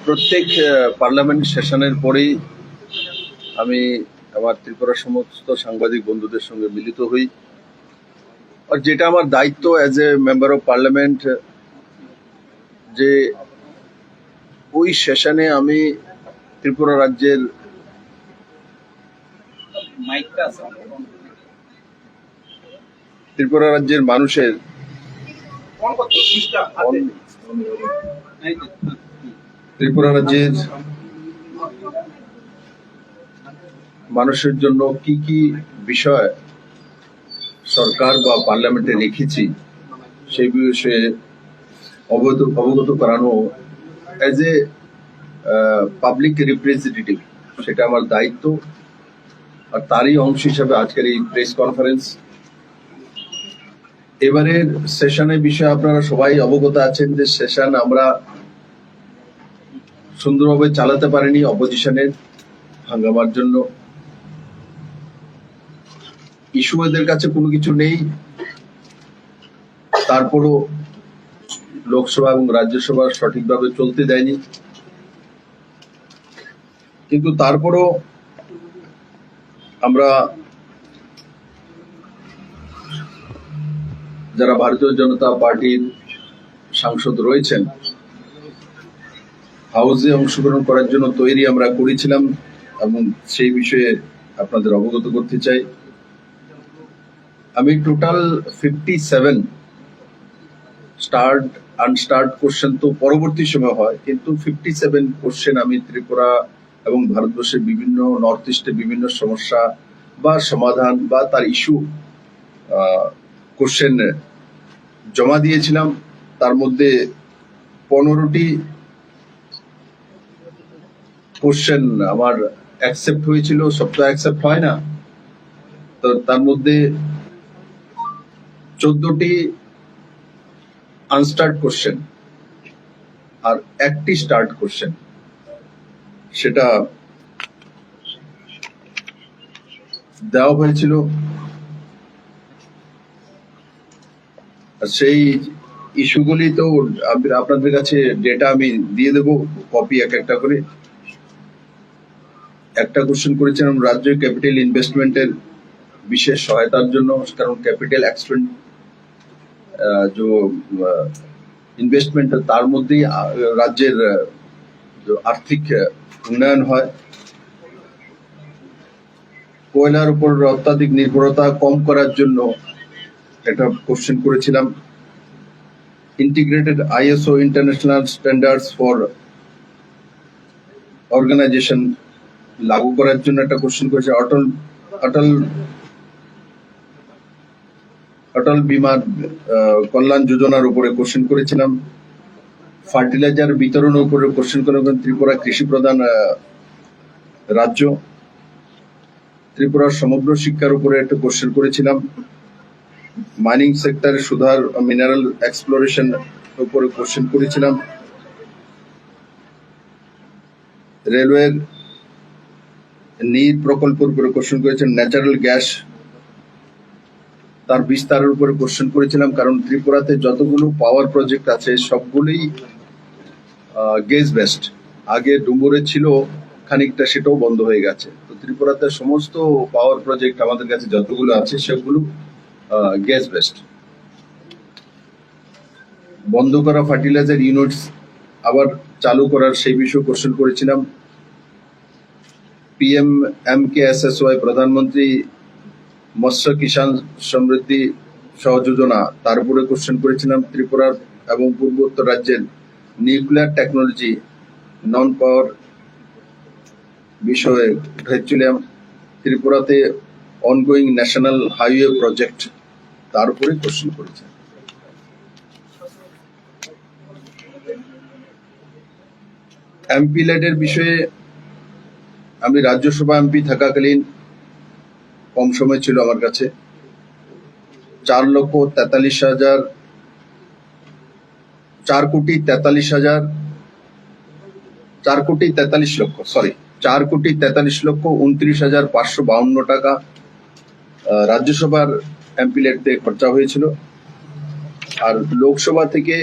প্রত্যেক পার্লামেন্ট সেশনের পরেই আমি আমার ত্রিপুরার সমস্ত সাংবাদিক বন্ধুদের সঙ্গে মিলিত হই। আর যেটা আমার দায়িত্ব as a member of parliament, যে ওই সেশনে আমি ত্রিপুরা রাজ্যের মানুষের জন্য কি কি বিষয় সরকার বা পার্লামেন্টে রেখেছি সেই বিষয়ে অবগত করানো অ্যাজ এ পাবলিক রিপ্রেজেন্টেটিভ, সেটা আমার দায়িত্ব। আর তারই অংশ হিসাবে আজকের এই প্রেস কনফারেন্স। এবারের সেশনের বিষয়ে আপনারা সবাই অবগত আছেন যে সেশন আমরা সুন্দরভাবে চালাতে পারিনি অপোজিশনের হাঙ্গামার জন্য। ইস্যু এদের কাছে কোনো কিছু নেই, তারপরও লোকসভা এবং রাজ্যসভা সঠিকভাবে চলতে দেয়নি। কিন্তু তারপরও আমরা যারা ভারতীয় জনতা পার্টির সাংসদ রয়েছেন হাউসে অংশগ্রহণ করার জন্য তৈরি আমরা করেছিলাম এবং সেই বিষয়ে আপনাদের অবগত করতে চাই। আমি টোটাল 57 স্টার্ট আনস্টার্ট কোশ্চেন তো পরবর্তী সময় হয়, কিন্তু 57 কোশ্চেন আমি ত্রিপুরা এবং ভারতবর্ষের বিভিন্ন নর্থ ইস্টে বিভিন্ন সমস্যা বা সমাধান বা তার ইস্যু কোশ্চেন জমা দিয়েছিলাম। তার মধ্যে 15টি কোশ্চেন আমার অ্যাকসেপ্ট হয়েছিল, সব তো অ্যাকসেপ্ট হয় না। তো তার মধ্যে 14টি আনস্টার্ট কোশ্চেন আর 1টি স্টার্ট কোশ্চেন, সেটা দেওয়া হয়েছিল। সেই ইস্যুগুলি তো আপনাদের কাছে ডেটা আমি দিয়ে দেবো, কপি একটা করে। একটা কোশ্চেন করেছিলাম রাজ্য ক্যাপিটাল ইনভেস্টমেন্টের বিশেষ সহায়তার জন্য, কারণ ক্যাপিটাল এক্সপেন্ড যে ইনভেস্টমেন্ট তার মধ্যেই রাজ্যের আর্থিক উন্নয়ন হয়। কয়লার উপর অত্যাধিক নির্ভরতা কম করার জন্য একটা কোশ্চেন করেছিলাম। Integrated ISO international standards for organization লাগু করার জন্য একটা কোশ্চেন করেছে। অটল বীমা কল্যাণ যোজনার উপরে কোশ্চেন করেছিলাম। ফার্টিলাইজার বিতরণের উপরে কোশ্চেন করেছেন। ত্রিপুরা কৃষি প্রধান রাজ্য। ত্রিপুরার সমগ্র শিক্ষার উপরে একটা কোশ্চেন করেছিলাম। মাইনিং সেক্টরে সুধার মিনারেল এক্সপ্লোরেশন উপরে কোশ্চেন করেছিলাম। রেলওয়ের নীর প্রকল্পের উপরে কোশ্চেন করেছেন। ন্যাচারাল গ্যাস তার বিস্তারের উপরে কোশ্চেন করেছিলাম, কারণ ত্রিপুরাতে যতগুলো পাওয়ার প্রজেক্ট আছে সবগুলোই গ্যাস বেসড। আগে ডুমুরে ছিল খানিকটা, সেটাও বন্ধ হয়ে গেছে। তো ত্রিপুরাতে সমস্ত পাওয়ার প্রজেক্ট আমাদের কাছে যতগুলো আছে সেগুলো গ্যাস বেসড। বন্ধ করা ফার্টিলাইজার ইউনিটস আবার চালু করার সেই বিষয়ে কোশ্চেন করেছিলাম। PMMKSSY প্রধানমন্ত্রী মৎস্য কিষাণ সমৃদ্ধি সহযোজনা, তার উপরে কোশ্চেন করেছিলাম। ত্রিপুরার এবং পূর্বোত্তর রাজ্যের নিউক্লিয়ার টেকনোলজি নন পাওয়ার বিষয়ে উঠেছিলাম। ত্রিপুরাতে অনগোয়িং ন্যাশনাল হাইওয়ে প্রজেক্ট, তার উপরে কোশ্চেন করেছে। MP ল্যাডের বিষয়ে আমি রাজ্যসভা MP থাকাকালীন কম সময় ছিল আমার কাছে। 4 কোটি 43,29,552 টাকা রাজ্যসভার MP ল্যাডতে খরচা হয়েছিল। আর লোকসভা থেকে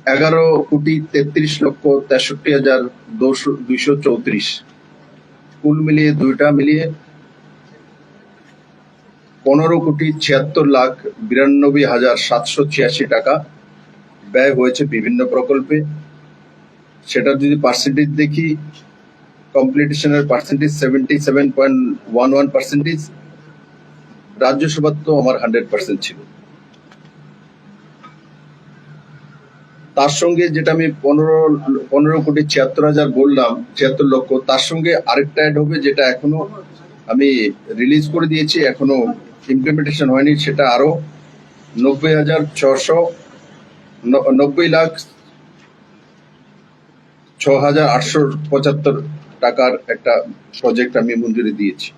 11,33,63,234। কুল মিলিয়ে দুইটা মিলিয়ে 15,76,92,786 টাকা ব্যয় হয়েছে বিভিন্ন প্রকল্পে। সেটা যদি পার্সেন্টেজ দেখি, কমপ্লিটেশনের পার্সেন্টেজ 77.11%। রাজ্যসভা তো আমার 100% ছিল। তার সঙ্গে যেটা আমি 15,76,000 বললাম, 76 লক্ষ, তার সঙ্গে আরেকটা অ্যাড হবে যেটা এখনো আমি রিলিজ করে দিয়েছি, এখনো ইমপ্লিমেন্টেশন হয়নি। সেটা আরো 90,606,875 টাকার একটা প্রজেক্ট আমি মঞ্জুরি দিয়েছি।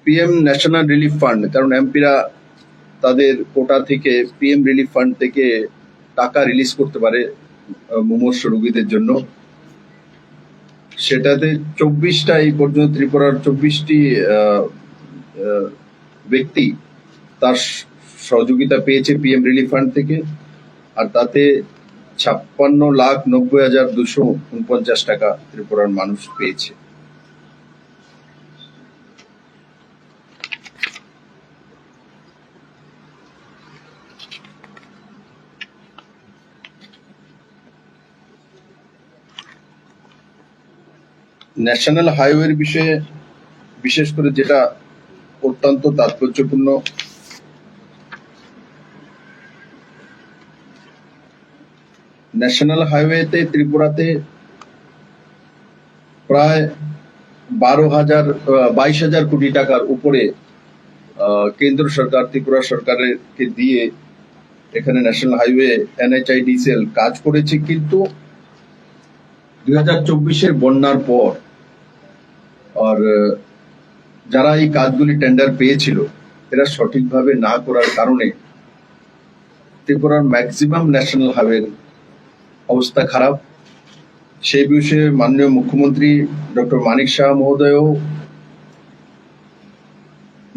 পিএম ন্যাশনাল রিলিফ ফান্ড, কারণ এমপিরা তাদের কোটা থেকে পিএম রিলিফ ফান্ড থেকে টাকা রিলিজ করতে পারে মুমূর্ষ রোগীদের জন্য। সেটাতে 24টা এই পর্যন্ত ত্রিপুরার 24টি ব্যক্তি তার সহযোগিতা পেয়েছে পিএম রিলিফ ফান্ড থেকে, আর তাতে 56,90,249 টাকা ত্রিপুরার মানুষ পেয়েছে। ন্যাশনাল হাইওয়ের বিষয়ে বিশেষ করে যেটা অত্যন্ত তাৎপর্যপূর্ণ, ন্যাশনাল হাইওয়েতে ত্রিপুরাতে প্রায় 22,000 কোটি টাকার উপরে কেন্দ্র সরকার ত্রিপুরা সরকারকে দিয়ে এখানে ন্যাশনাল হাইওয়ে NHIDCL কাজ করেছে। কিন্তু 2024-এর বন্যার পর আর যারা এই কাজগুলি টেন্ডার পেয়েছিল এরা সঠিকভাবে না করার কারণে ত্রিপুরার ম্যাক্সিমাম ন্যাশনাল হাইওয়ের অবস্থা খারাপ। সেই বিষয়ে মাননীয় মুখ্যমন্ত্রী ডক্টর মানিক শাহ মহোদয়ও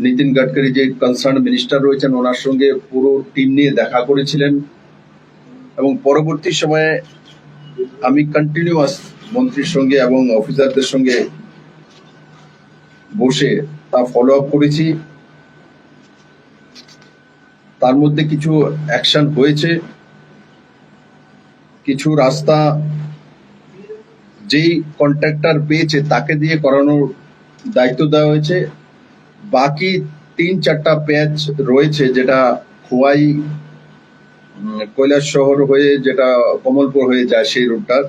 নীতিন গাডকারি যে কনসার্ন মিনিস্টার রয়েছেন ওনার সঙ্গে পুরো টিম নিয়ে দেখা করেছিলেন, এবং পরবর্তী সময়ে আমি কন্টিনিউয়াস মন্ত্রীর সঙ্গে এবং অফিসারদের সঙ্গে বসে তা ফলো আপ করেছি। তার মধ্যে কিছু অ্যাকশন হয়েছে, কিছু রাস্তা যেই কন্ট্রাক্টর পেয়েছে তাকে দিয়ে করানোর দায়িত্ব দেওয়া হয়েছে। বাকি 3-4টা প্যাচ রয়েছে যেটা খোয়াই কৈলাস শহর হয়ে যেটা কমলপুর হয়ে যায় সেই রুটটার,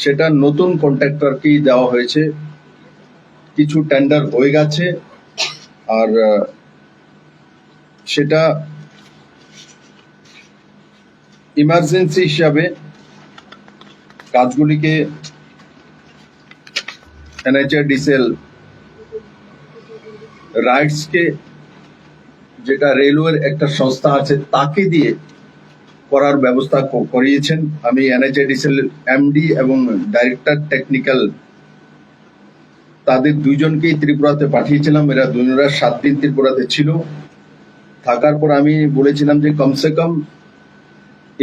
সেটা নতুন কন্ট্রাক্টরকেই দেওয়া হয়েছে। কিছু টেন্ডার হয়ে গেছে, আর সেটা ইমার্জেন্সি হিসাবে কাজগুলিকে NHIDCL রাইটসকে, যেটা রেলওয়ের একটা সংস্থা আছে, তাকে দিয়ে করার ব্যবস্থা করিয়েছেন। আমি NHIDCL MD এবং ডাইরেক্টর টেকনিক্যাল তাদের দুইজনকেই ত্রিপুরাতে পাঠিয়েছিলাম। এরা দুজনেরা 7 দিন ত্রিপুরাতে ছিল। থাকার পর আমি বলেছিলাম যে কমসে কম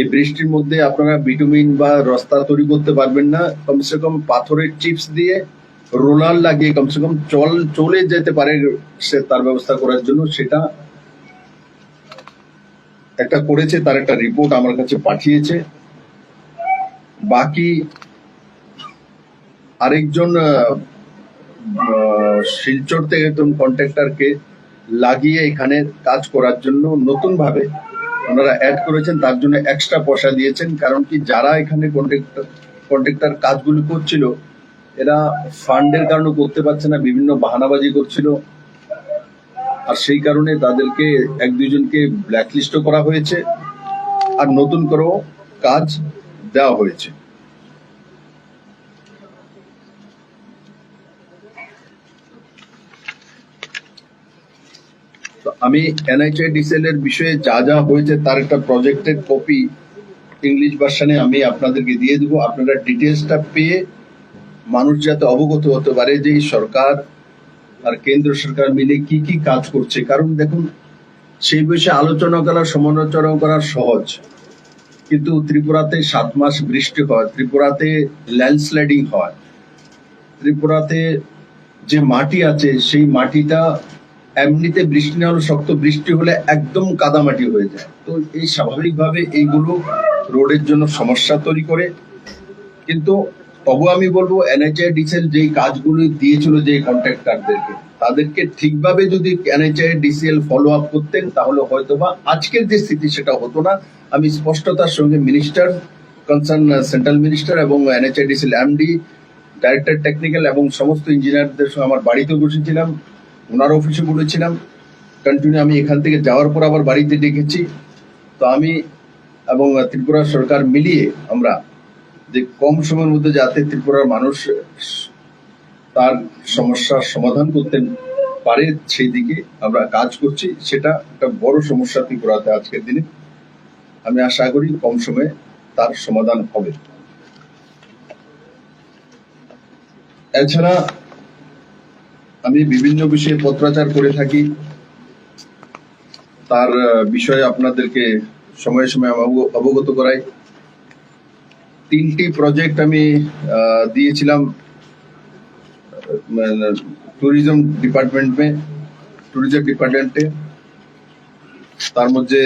এই বৃষ্টির মধ্যে আপনারা বিটুমিন বা রাস্তা তৈরি করতে পারবেন না, কমসে কম পাথরের চিপস দিয়ে রোলার লাগিয়ে কমসে কম চলে যেতে পারে সে তার ব্যবস্থা করার জন্য। সেটা একটা করেছে, তার একটা রিপোর্ট আমার কাছে পাঠিয়েছে। বাকি আরেকজন শিলচর থেকে একজন কন্ট্রাক্টরকে লাগিয়ে এখানে কাজ করার জন্য নতুন ভাবে ওনারা অ্যাড করেছেন, তার জন্য এক্সট্রা পয়সা দিয়েছেন। কারণ কি, যারা এখানে কন্ট্রাক্টর কাজগুলি করছিল এরা ফান্ডের কারণে করতে পারছে না, বিভিন্ন বাহানাবাজি করছিল, আর সেই কারণে তাদেরকে 1-2 জনকে ব্ল্যাকলিস্টও করা হয়েছে, আর নতুন করেও কাজ দেওয়া হয়েছে। আমি NHIDCL এর বিষয়ে যা যা হয়েছে তার একটা প্রজেক্টের কপি ইংলিশ ভার্সনে আমি আপনাদেরকে দিয়ে দেবো। আপনারা ডিটেলসটা পেয়ে মানুষ যাতে অবগত হতে পারে যে সরকার আর কেন্দ্র সরকার মিলে কি কি কাজ করছে। কারণ দেখুন, সেই বিষয়ে আলোচনা করা, সমালোচনা করা সহজ, কিন্তু ত্রিপুরাতে 7 মাস বৃষ্টি হয়, ত্রিপুরাতে ল্যান্ডস্লাইডিং হয়, ত্রিপুরাতে যে মাটি আছে সেই মাটিটা এমনিতে বৃষ্টি না হলে, শক্ত বৃষ্টি হলে একদম কাদামাটি হয়ে যায়। তো এই স্বাভাবিকভাবে এইগুলো রোডের জন্য সমস্যা তৈরি করে। কিন্তু তবু আমি বলবো NHIDCL যেই কাজগুলো দিয়েছিল যে কন্ট্রাক্টরদেরকে, তাদেরকে ঠিকভাবে যদি NHIDCL ফলো আপ করতেন তাহলে হয়তোবা আজকের যে স্থিতি সেটা হতো না। আমি স্পষ্টতার সঙ্গে মিনিস্টার, কনসার্ন সেন্ট্রাল মিনিস্টার এবং NHIDCL MD, ডাইরেক্টর টেকনিক্যাল এবং সমস্ত ইঞ্জিনিয়ারদের সঙ্গে আমার বাড়িতে বসেছিলাম, ওনার অফিসে বলেছিলাম, কন্টিনিউ আমি এখান থেকে যাওয়ার পর আবার বাড়িতে ডেকেছি। তো আমি এবং ত্রিপুরা সরকার মিলিয়ে আমরা যে কম সময়ের মধ্যে যাতে ত্রিপুরার মানুষ তার সমস্যার সমাধান করতে পারে সেই দিকে আমরা কাজ করছি। সেটা একটা বড় সমস্যা ত্রিপুরাতে আজকের দিনে। আমি আশা করি কম সময়ে তার সমাধান হবে। এছাড়া আমি বিভিন্ন বিষয়ে পত্রাচার করে থাকি, তার বিষয়ে আপনাদেরকে সময়ে সময়ে অবগত করাই। 3টি প্রজেক্ট আমি দিয়েছিলাম ট্যুরিজম ডিপার্টমেন্টে। তার মধ্যে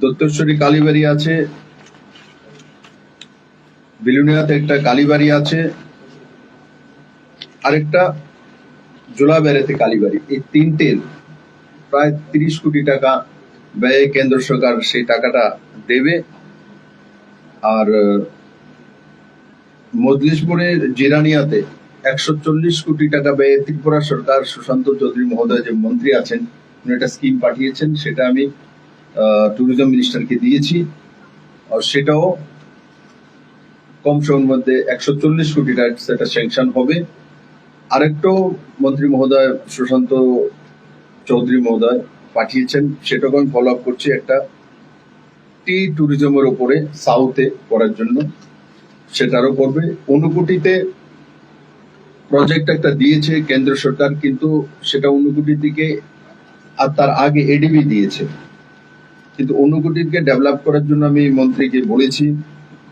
দত্তেশ্বরী কালীবাড়ি আছে, বিলুনিয়াতে একটা কালীবাড়ি আছে, আরেকটা জোলাবেড়াতে কালীবাড়ি। এই 3টের প্রায় 30 কোটি টাকা ব্যয়ে কেন্দ্র সরকার সেই টাকাটা দেবে। আর মজলিশপুরের জিরানিয়াতে 140 কোটি টাকা ব্যয়ে ত্রিপুরা সরকার, সুশান্ত চৌধুরী মহোদয় যে মন্ত্রী আছেন, উনি একটা স্কিম পাঠিয়েছেন, সেটা আমি ট্যুরিজম মিনিস্টারকে দিয়েছি। আর সেটাও কম সময়ের মধ্যে 140 কোটি টাকা সেটা স্যাংশন হবে। আরেকটাও মন্ত্রী মহোদয় সুশান্ত চৌধুরী মহোদয় পাঠিয়েছেন, সেটাকে আমি ফলো আপ করছি, একটা টি ট্যুরিজমের উপরে সাউথে করার জন্য, সেটারও করবে। 50 কোটিতে প্রজেক্ট একটা দিয়েছে কেন্দ্র সরকার, কিন্তু সেটা 50 কোটির দিকে, আর তার আগে ADB দিয়েছে, কিন্তু 50 কোটিকে ডেভেলপ করার জন্য আমি মন্ত্রীকে বলেছি,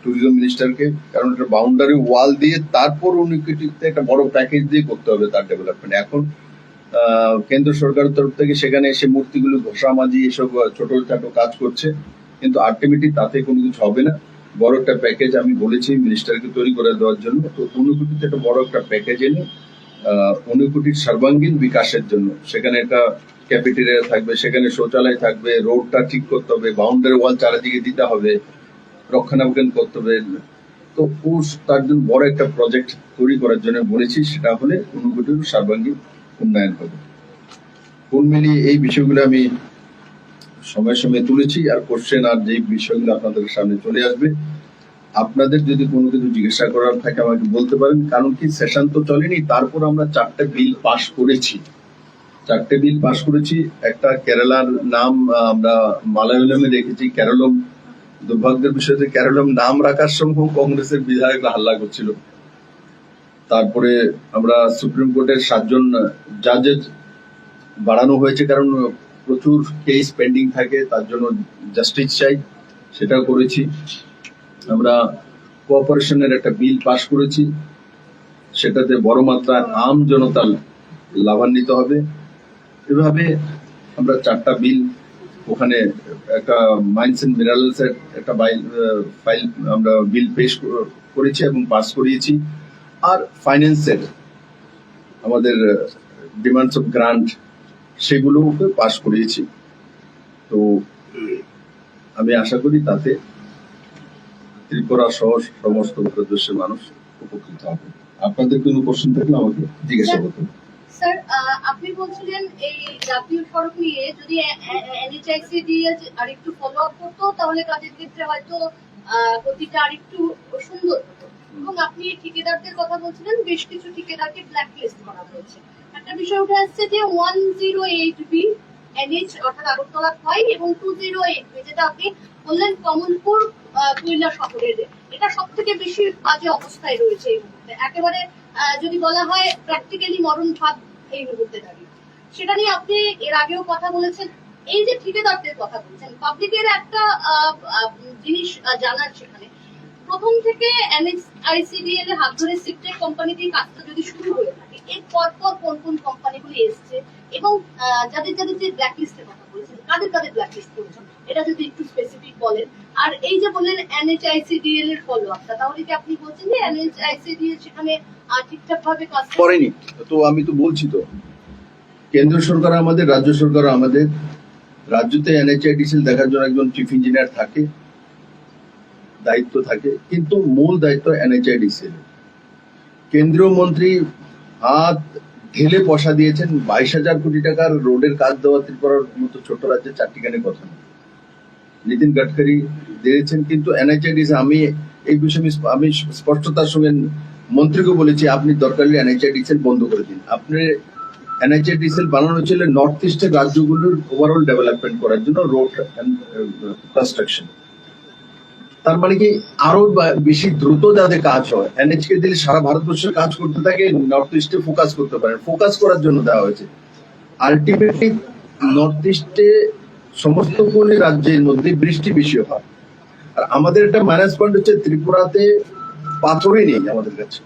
ট্যুরিজম মিনিস্টারকে, কারণ এটা বাউন্ডারি ওয়াল দিয়ে তারপর 50 কোটিতে একটা বড় প্যাকেজ দিয়ে করতে হবে তার ডেভেলপমেন্ট। এখন কেন্দ্র সরকারের তরফ থেকে সেখানে এসে মূর্তিগুলো ঘষামাজি এসব ছোটখাটো কাজ করছে, কিন্তু আলটিমেটলি তাতে কোনো কিছু হবে না। বড় একটা প্যাকেজ আমি বলেছি মিনিস্টারকে তৈরি করে দেওয়ার জন্য। তো 50 কোটিতে একটা বড় একটা প্যাকেজ এনে 50 কোটির সর্বাঙ্গীন বিকাশের জন্য, সেখানে একটা ক্যাফেটেরিয়া থাকবে, সেখানে শৌচালয় থাকবে, রোডটা ঠিক করতে হবে, বাউন্ডারি ওয়াল চারিদিকে দিতে হবে, রক্ষণাবেক্ষণ করতে হবে। তো তার জন্য বড় একটা প্রজেক্ট তৈরি করার জন্য বলেছি, সেটা হলে 50 কোটির সর্বাঙ্গীন উন্নয়ন হবে। কোন মিলিয়ে এই বিষয়গুলো আমি সময় সময় তুলেছি। আর কোশ্চেন আর যে বিষয়গুলো আপনাদের সামনে চলে আসবে, আপনাদের যদি কোনো কিছু জিজ্ঞাসা করার থাকে আমাকে বলতে পারেন। কারণ কি, সেশন তো চলেনি, তারপর আমরা 4টে বিল পাস করেছি। 4টে বিল পাস করেছি। একটা কেরালার নাম আমরা মালায়ালামে রেখেছি কেরলম। দুর্ভাগ্যের বিষয় যে কেরলম নাম রাখার সময় কংগ্রেসের বিধায়করা হাল্লা করছিল। তারপরে আমরা সুপ্রিম কোর্টের 7 জন জাজের বাড়ানো হয়েছে, কারণ প্রচুর কেস পেন্ডিং থাকে, তার জন্য জাস্টিস চাই, সেটাও করেছি। আমরা কোঅপারেশনের একটা বিল পাস করেছি, সেটাতে বড় মাত্রায় আম জনতা লাভান্বিত হবে। এভাবে আমরা 4টা বিল, ওখানে একটা মাইন্স এন্ড মিনারেলস এর একটা ফাইল আমরা বিল পেশ করেছি এবং পাস করিয়েছি। আর ফাইন্যান্সের আমাদের ডিমান্ডস অফ গ্রান্ট, সেগুলোকে পাস করিয়েছি। তো আমি আশা করি তাতে ত্রিপুরা সহ সমস্ত দেশের মানুষ উপকৃত হবে। আপনাদের কোনো কোশ্চেন থাকলে আমাকে জিজ্ঞাসা করতে। স্যার, আপনি বলছিলেন এই জাতীয় সড়ক নিয়ে যদি NHIDCL আরেকটু ফলো আপ করতো তাহলে কাজের ক্ষেত্রে হয়তো গতিটা আরেকটু সুন্দর হতো, এবং আপনি ঠিকাদারদের কথা বলছিলেন, বেশ কিছু ঠিকাদারকে ব্ল্যাক লিস্ট করা হয়েছে। একটা বিষয় উঠে আসছে যে 108B NH অর্থাৎ আগরতলা খোয়াই এবং 208B যেটা আপনি বললেন কমলপুর কৈলা শহরের, এটা সব থেকে বেশি বাজে অবস্থায় রয়েছে এই মুহূর্তে। একেবারে যদি বলা হয় প্র্যাকটিক্যালি মরণ ভাব এই মুহূর্তে দাঁড়িয়ে। সেটা নিয়ে আপনি এর আগেও কথা বলেছেন। এই যে ঠিকাদারদের কথা বলছেন, পাবলিকের একটা জিনিস জানার সেখানে প্রথম থেকে NHICDL এর হাত ধরে সিক্রেট কোম্পানিটির কাজটা যদি শুরু হয়ে থাকে, এর পর পর কোন কোন কোম্পানিগুলি এসছে এবং যাদের যাদের যে ব্ল্যাকলিস্টের কথা বলেছেন কাদের কাদের ব্ল্যাকলিস্ট করেছেন এটা যদি একটু স্পেসিফিক বলেন। আর এই যে বললেন NHICDL এর ফলো আপটা, তাহলে কি আপনি বলছেন যে NHICDL সেখানে ঠিকঠাক ভাবে কাজ করেনি? তো আমি তো বলছি তো, কেন্দ্র সরকার আমাদের, রাজ্য সরকার আমাদের। রাজ্যতে NHIDCL দেখার জন্য একজন চিফ ইঞ্জিনিয়ার থাকে, দায়িত্ব থাকে, কিন্তু মূল দায়িত্ব NHIDCL। কেন্দ্রীয় মন্ত্রী হাত ঢেলে পয়সা দিয়েছেন, 22,000 কোটি টাকার রোডের কাজ দেওয়া ত্রিপুরার মতো ছোট রাজ্যে চারটিখানি কথা না। নীতিন গাডকারি দিয়েছেন, কিন্তু NHIDCL আমি এই বিষয়ে আমি স্পষ্টতার সঙ্গে মন্ত্রীকে বলেছি, আপনি দরকার হলে NHIDCL বন্ধ করে দিন। আপনি NHIDCL বানানো হয়েছিল নর্থ ইস্টের রাজ্যগুলোর ওভারঅল ডেভেলপমেন্ট করার জন্য, রোড কনস্ট্রাকশন। তার মানে কি আরো বেশি দ্রুত যাতে কাজ হয়, NHK দিলে সারা ভারতবর্ষের কাজ করতে থাকে, নর্থ ইস্টে ফোকাস করতে পারে, ফোকাস করার জন্য দেওয়া হয়েছে। আলটিমেটলি নর্থ ইস্টে সমস্ত কোন রাজ্যের মধ্যে বৃষ্টি বেশি হয়, আর আমাদের একটা মাইনাস পয়েন্ট হচ্ছে ত্রিপুরাতে পাথরই নেই আমাদের কাছে।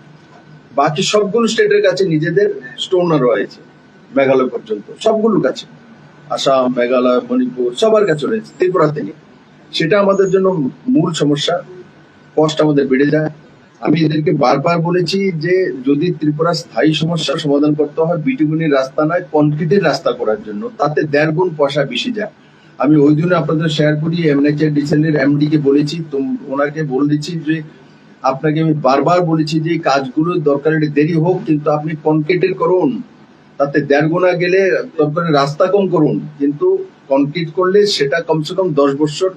বাকি সবগুলো স্টেটের কাছে নিজেদের স্টোনার রয়েছে, মেঘালয় পর্যন্ত সবগুলোর কাছে, আসাম, মেঘালয়, মণিপুর সবার কাছে রয়েছে, ত্রিপুরাতে নেই। সেটা আমাদের জন্য মূল সমস্যা, কষ্ট আমাদের বেড়ে যায়। আমি এদেরকে বারবার বলেছি যে যদি ত্রিপুরা স্থায়ী সমস্যার সমাধান করতে হয়, বিটুমিনের রাস্তা নয়, কনক্রিটের রাস্তা করার জন্য, তাতে 1.5 গুণ পয়সা বেশি যায়। আমি ওই জন্য আপনাদের শেয়ার করি, NHIDCL এর MD কে বলেছি, ওনাকে বলে দিচ্ছি যে আপনাকে আমি বারবার বলেছি যে কাজগুলো দরকার দেরি হোক, কিন্তু আপনি কনক্রিটের করুন, তাতে 1.5 গুণা গেলে দরকার রাস্তা কম করুন, কিন্তু কনক্রিট করলে সেটা কমসে কম 10 বছর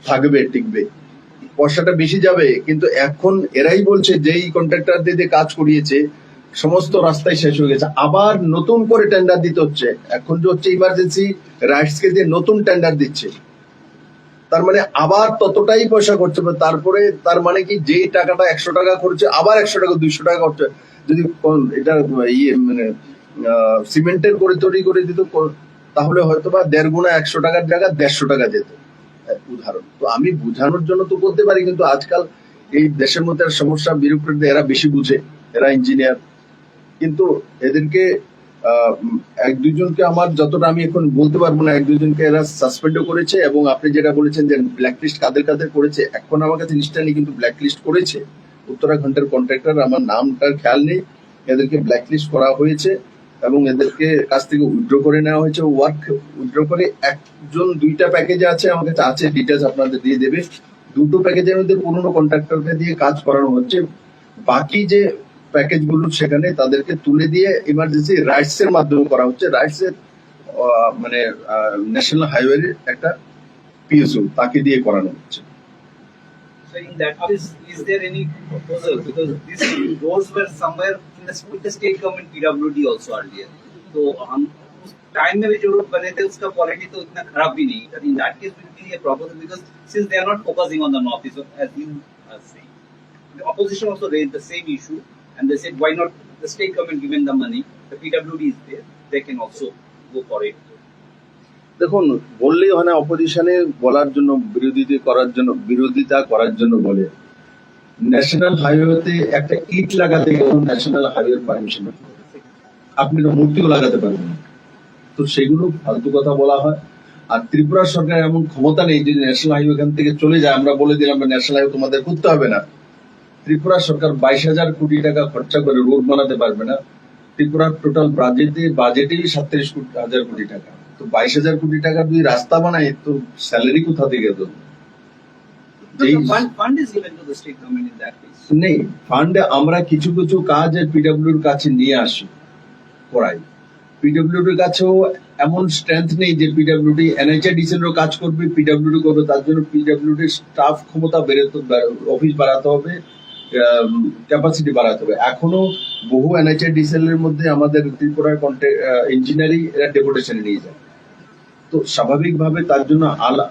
থাকবে, টিকবে, পয়সাটা বেশি যাবে। কিন্তু এখন এরাই বলছে যে এই কন্ট্রাক্টর দিয়ে কাজ করিয়েছে সমস্ত রাস্তায় শেষ হয়ে গেছে, আবার নতুন করে টেন্ডার দিতে হচ্ছে। এখন যে হচ্ছে ইমার্জেন্সি রাইটস কে দিয়ে নতুন টেন্ডার দিচ্ছে, তার মানে আবার ততটাই পয়সা খরচ হবে। তারপরে তার মানে কি যে টাকাটা 100 টাকা খরচে, আবার 100 টাকা 200 টাকা খরচ। যদি এটা মানে সিমেন্টের করে তৈরি করে দিত, তাহলে হয়তো বা 1.5 গুণা 100 টাকার জায়গা 150 টাকা যেত, উদাহরণ। তো আমি বোঝানোর জন্য তো বলতে পারি, কিন্তু আজকাল এই দেশের মধ্যে সমস্যা, বিরোক্রেটদের এরা বেশি বুঝে, এরা ইঞ্জিনিয়ার, কিন্তু এদেরকে 1-2 জনকে আমার যতটা আমি এখন বলতে পারবো না, 1-2 জনকে এরা সাসপেন্ডও করেছে। এবং আপনি যেটা বলেছেন যে ব্ল্যাকলিস্ট কাদের কাদের করেছে, এখন আমার কাছে লিস্টটা নেই, কিন্তু ব্ল্যাকলিস্ট করেছে উত্তরাখণ্ডের কন্ট্রাক্টর, আমার নামটার খেয়াল নেই, এদেরকে ব্ল্যাকলিস্ট করা হয়েছে এবং এদেরকে কাছ থেকে উইথড্র করে নেওয়া হয়েছে। ওয়ার্ক উইথড্র করে 1-2টা প্যাকেজে আছে, আমার কাছে আছে, ডিটেলস আপনাদের দিয়ে দেবে। 2টো প্যাকেজের মধ্যে পুরনো কন্ট্রাক্টরকে দিয়ে কাজ করানো হচ্ছে, বাকি যে প্যাকেজ গুলো সেখানে তাদেরকে তুলে দিয়ে ইমার্জেন্সি রাইটস এর মাধ্যমে করা হচ্ছে। রাইটস এর মানে ন্যাশনাল হাইওয়ে একটা PSO তাকে দিয়ে করানো হচ্ছে। So in that case, is there any proposal? Because these roads were somewhere in the state government PWD also earlier. So हम उस टाइम में भी जो रोड बने थे उसका क्वालिटी तो इतना खराब भी नहीं. But in that case, will be a proposal because since they are not focusing on the northeast, as you are saying, the opposition also raised the same issue, and they said why not the state government given the money, the PWD is there, they can also go for it. দেখুন, বললেই হয় না, অপোজিশনে বলার জন্য, বিরোধিতা করার জন্য বলে। ন্যাশনাল হাইওয়েতে একটা ইট লাগাতে গেলেও ন্যাশনাল হাইওয়ে পারমিশন, আপনি তো মূর্তিও লাগাতে পারবেন না। তো সেগুলো ফালতু কথা বলা হয়। আর ত্রিপুরা সরকার এমন ক্ষমতা নেই যে ন্যাশনাল হাইওয়ে এখান থেকে চলে যায়, আমরা বলে দিলাম ন্যাশনাল হাইওয়ে তোমাদের করতে হবে না। ত্রিপুরা সরকার 22,000 কোটি টাকা খরচা করে রোড বানাতে পারবে না। ত্রিপুরার টোটাল বাজেটেই 37,000 কোটি টাকা। তো 22,000 কোটি টাকা যদি রাস্তা বানায়, তো স্যালারি কোথা থেকে দেবো? The fund is given to the state government in that case. নেই ফান্ডে, আমরা কিছু কিছু কাজ PWDর কাছে নিয়ে আসি, করাই। PWDর কাছেও এমন স্ট্রেংথ নেই যে PWD NHIDCL কাজ করবে, PWD করবে। তার জন্য PWD স্টাফ ক্ষমতা অফিস বাড়াতে হবে, ক্যাপাসিটি বাড়াতে হবে। এখনো বহু NHIDCL এর মধ্যে আমাদের ত্রিপুরার ইঞ্জিনিয়ারিং এরা ডেপুটেশনে নিয়ে যায়। তো স্বাভাবিকভাবে তার জন্য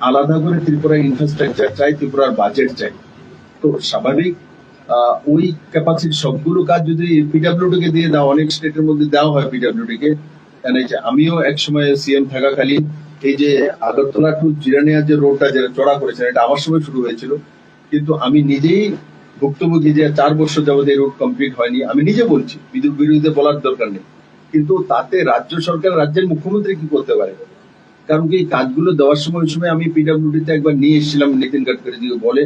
আলাদা করে ত্রিপুরা ইনফ্রাস্ট্রাকচার চাই, ত্রিপুরার বাজেট চাই। তো স্বাভাবিক ওই ক্যাপাসিটি সবগুলো কাজ যদি PWD কে দিয়ে দাও, অনেক স্টেটের মধ্যে দেওয়া হয় PWD কে, এনেছে। আমিও এক সময় সিএম থাকাকালীন এই যে আগরতলা টু জিরানিয়া যে রোডটা যেটা চড়া করেছেন, এটা আমার সময় শুরু হয়েছিল, কিন্তু আমি নিজেই ভুক্তভোগী যে 4 বছর যাবত এই রোড কমপ্লিট হয়নি। আমি নিজে বলছি, বিরোধীতে বলার দরকার নেই, কিন্তু তাতে রাজ্য সরকার, রাজ্যের মুখ্যমন্ত্রী কি করতে পারে? কারণ কি, এই কাজগুলো দেওয়ার সময় আমি পিডব্লিউডিতে একবার নিয়ে এসেছিলাম, নিতিন গাডকারি জি বলে,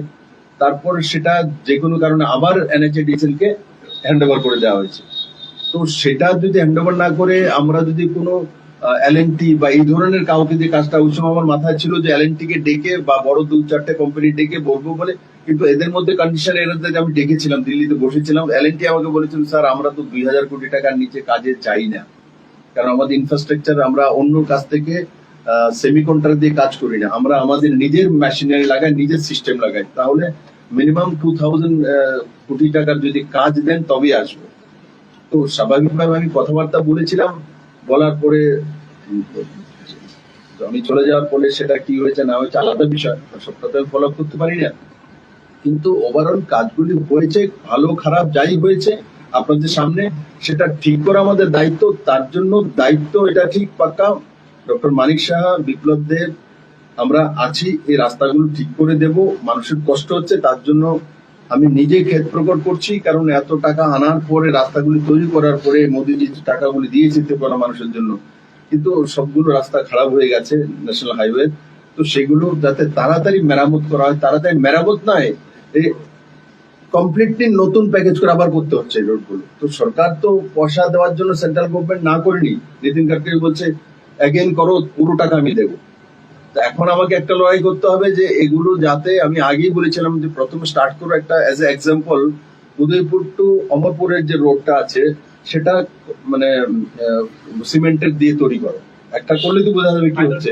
তারপর সেটা যে কোনো কারণে আবার এনএচএডিসিএল কে হ্যান্ড ওভার করে দেওয়া হয়েছে। তো সেটা যদি হ্যান্ড ওভার না করে আমরা যদি কোনো এলএনটি বা এই ধরনের কাউকে যে কাজটা, ওই সময় আমার মাথায় ছিল যে এলএনটি কে ডেকে বা বড় 2-4টে কোম্পানি ডেকে বলবো বলে, কিন্তু এদের মধ্যে কন্ডিশন এর আমি ডেকেছিলাম, দিল্লিতে বসেছিলাম, এলএনটি আমাকে বলেছিল স্যার আমরা তো 2000 কোটি টাকার নিচে কাজে চাই না, কারণ আমাদের ইনফ্রাস্ট্রাকচার আমরা অন্য কাছ থেকে সেমিকন্ডাক্টর দিয়ে কাজ করি না, আমরা আমাদের নিজের মেশিনারি লাগাই, নিজের সিস্টেম লাগাই, তাহলে মিনিমাম 2000 কোটি টাকার যদি কাজ দেন তবেই আসবো। তো স্বাভাবিকভাবে আমি কথাবার্তা বলেছিলাম, বলার পরে আমি চলে যাওয়ার পরে সেটা কি হয়েছে না হয়েছে আলাদা বিষয়, সবটা তো ফলো করতে পারি না, কিন্তু ওভারঅল কাজগুলি হয়েছে, ভালো খারাপ যাই হয়েছে আপনাদের সামনে, সেটা ঠিক করা আমাদের দায়িত্ব। তার জন্য দায়িত্ব এটা ঠিক পাক্কা, ডক্টর মানিক সাহা, বিপ্লব দেব, আমরা আছি, এই রাস্তাগুলো ঠিক করে দেব। মানুষের কষ্ট হচ্ছে, তার জন্য আমি নিজে ক্ষেত প্রকট করছি, কারণ এত টাকা আনার পরে, রাস্তাগুলি তৈরি করার পরে, মোদীজি টাকাগুলি দিয়েছে ত্রিপুরা মানুষের জন্য, কিন্তু সবগুলো রাস্তা খারাপ হয়ে গেছে ন্যাশনাল হাইওয়ে। তো সেগুলো যাতে তাড়াতাড়ি মেরামত করা হয়, তাড়াতাড়ি মেরামত নয়, কমপ্লিটলি নতুন প্যাকেজ করে আবার করতে হচ্ছে এই রোডগুলো। তো সরকার তো পয়সা দেওয়ার জন্য সেন্ট্রাল গভর্নমেন্ট না করেনি, নিতিন গাডকারি বলছে অ্যাগেন করো, পুরো টাকা আমি দেবো। এখন আমাকে একটা লড়াই করতে হবে যে এগুলো যাতে, আমি আগেই বলেছিলাম যে প্রথমে স্টার্ট করো একটা as a example, Udaipur to অমরপুরের যে রোডটা আছে সেটা মানে সিমেন্টের দিয়ে তৈরি করো, একটা করলে তো বোঝা যাবে কি হচ্ছে,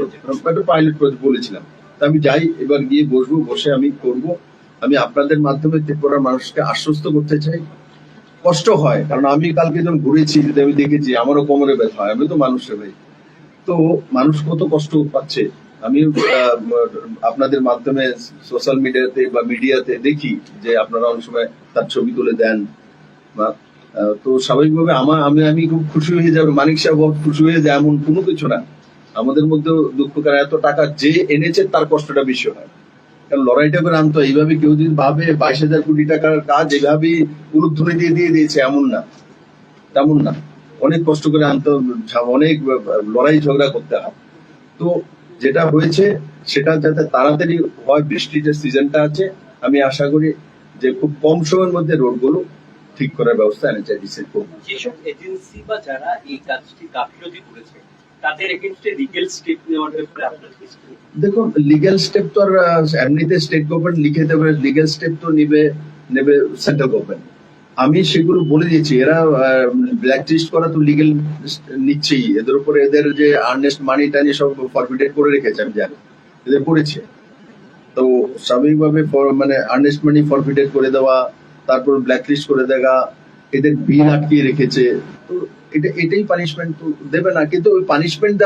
একটা পাইলট প্রজেক্ট বলেছিলাম। তা আমি যাই, এবার গিয়ে বসবো, বসে আমি করব। আমি আপনাদের মাধ্যমে ত্রিপুরার মানুষকে আশ্বস্ত করতে চাই, কষ্ট হয়, কারণ আমি কালকে যখন ঘুরেছি আমি দেখেছি আমারও কোমরে ব্যথা হয়, আমি তো মানুষের ভাই, তো মানুষ কত কষ্ট পাচ্ছে। আমি আপনাদের মাধ্যমে সোশ্যাল মিডিয়াতে বা মিডিয়াতে দেখি যে আপনারা অনেক সময় তার ছবি তুলে দেন, বা তো স্বাভাবিকভাবে আমি খুব খুশি হয়ে যাবে, মানিক সাহেব বহুত খুশি হয়ে যায়, এমন কোনো কিছু না। আমাদের মধ্যে দুঃখ, কারণ এত টাকা যে এনেছে তার কষ্টটা বেশি হয়, কারণ লড়াইটা করে আনতো। এইভাবে কেউ যদি ভাবে 22,000 কোটি টাকার কাজ এভাবেই উলুধ্বনি দিয়ে দিয়েছে, এমন না, তেমন না, অনেক কষ্ট করে আনতে, অনেক লড়াই ঝগড়া করতে হয়। তো যেটা হয়েছে সেটা যাতে তাড়াতাড়ি হয়, বৃষ্টির যে সিজনটা আছে, আমি আশা করি যে খুব কম সময়ের মধ্যে রোডগুলো ঠিক করার ব্যবস্থা এনএচআইডিসি করবে। যেসব এজেন্সি বা যারা এই কাজটি গাফিলতি করেছে তাদের এগেইনস্টে লিগ্যাল স্টেপ নেওয়ার ব্যাপারে আপনার কি? দেখুন, লিগ্যাল স্টেপ তো আর এমনিতে স্টেট গভর্নমেন্ট লিখে দেবে, লিগ্যাল স্টেপ তো নেবে সেন্ট্রাল গভর্নমেন্ট। আমি সেগুলো বলে দিয়েছি, এরা ব্ল্যাক লিস্ট করা তো লিগ্যাল নিচ্ছেই, এদের উপরে এদের যে আর্নেস্ট মানি টানি সব ফরফিটেড করে রেখেছে, আমি জানি এদের পড়েছে। তো স্বাভাবিকভাবে মানে আর্নেস্ট মানি ফরফিটেড করে দেওয়া, তারপর ব্ল্যাক লিস্ট করে দেওয়া, এদের বিল আটকিয়ে রেখেছে। তো এটাই পানিশমেন্ট তো দেবে না, কিন্তু ওই পানিশমেন্ট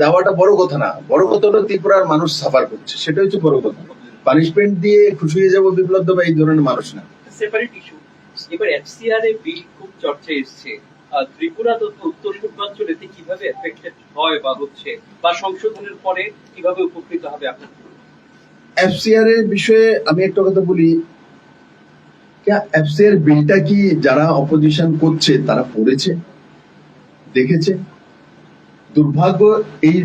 দেওয়াটা বড় কথা না, বড় কথা হলো ত্রিপুরার মানুষ সাফার করছে, সেটা হচ্ছে বড় কথা। পানিশমেন্ট দিয়ে খুশি হয়ে যাবো বিপ্লব দেব, এই ধরনের মানুষ না। সেপারেট ইস্যু, এবার এফসিআর এ বিল খুব চর্চায় এসেছে, ত্রিপুরা তো উত্তর পূর্বাঞ্চলেতে কিভাবে এফেক্টেড হয় বা হচ্ছে, বা সংশোধনের পরে কিভাবে উপকৃত হবে আপনার? এফসিআর এর বিষয়ে আমি একটা কথা বলি, এফসিআর বিলটা কি যারা অপোজিশন করছে তারা পড়েছে, দেখেছে? দুর্ভাগ্য এই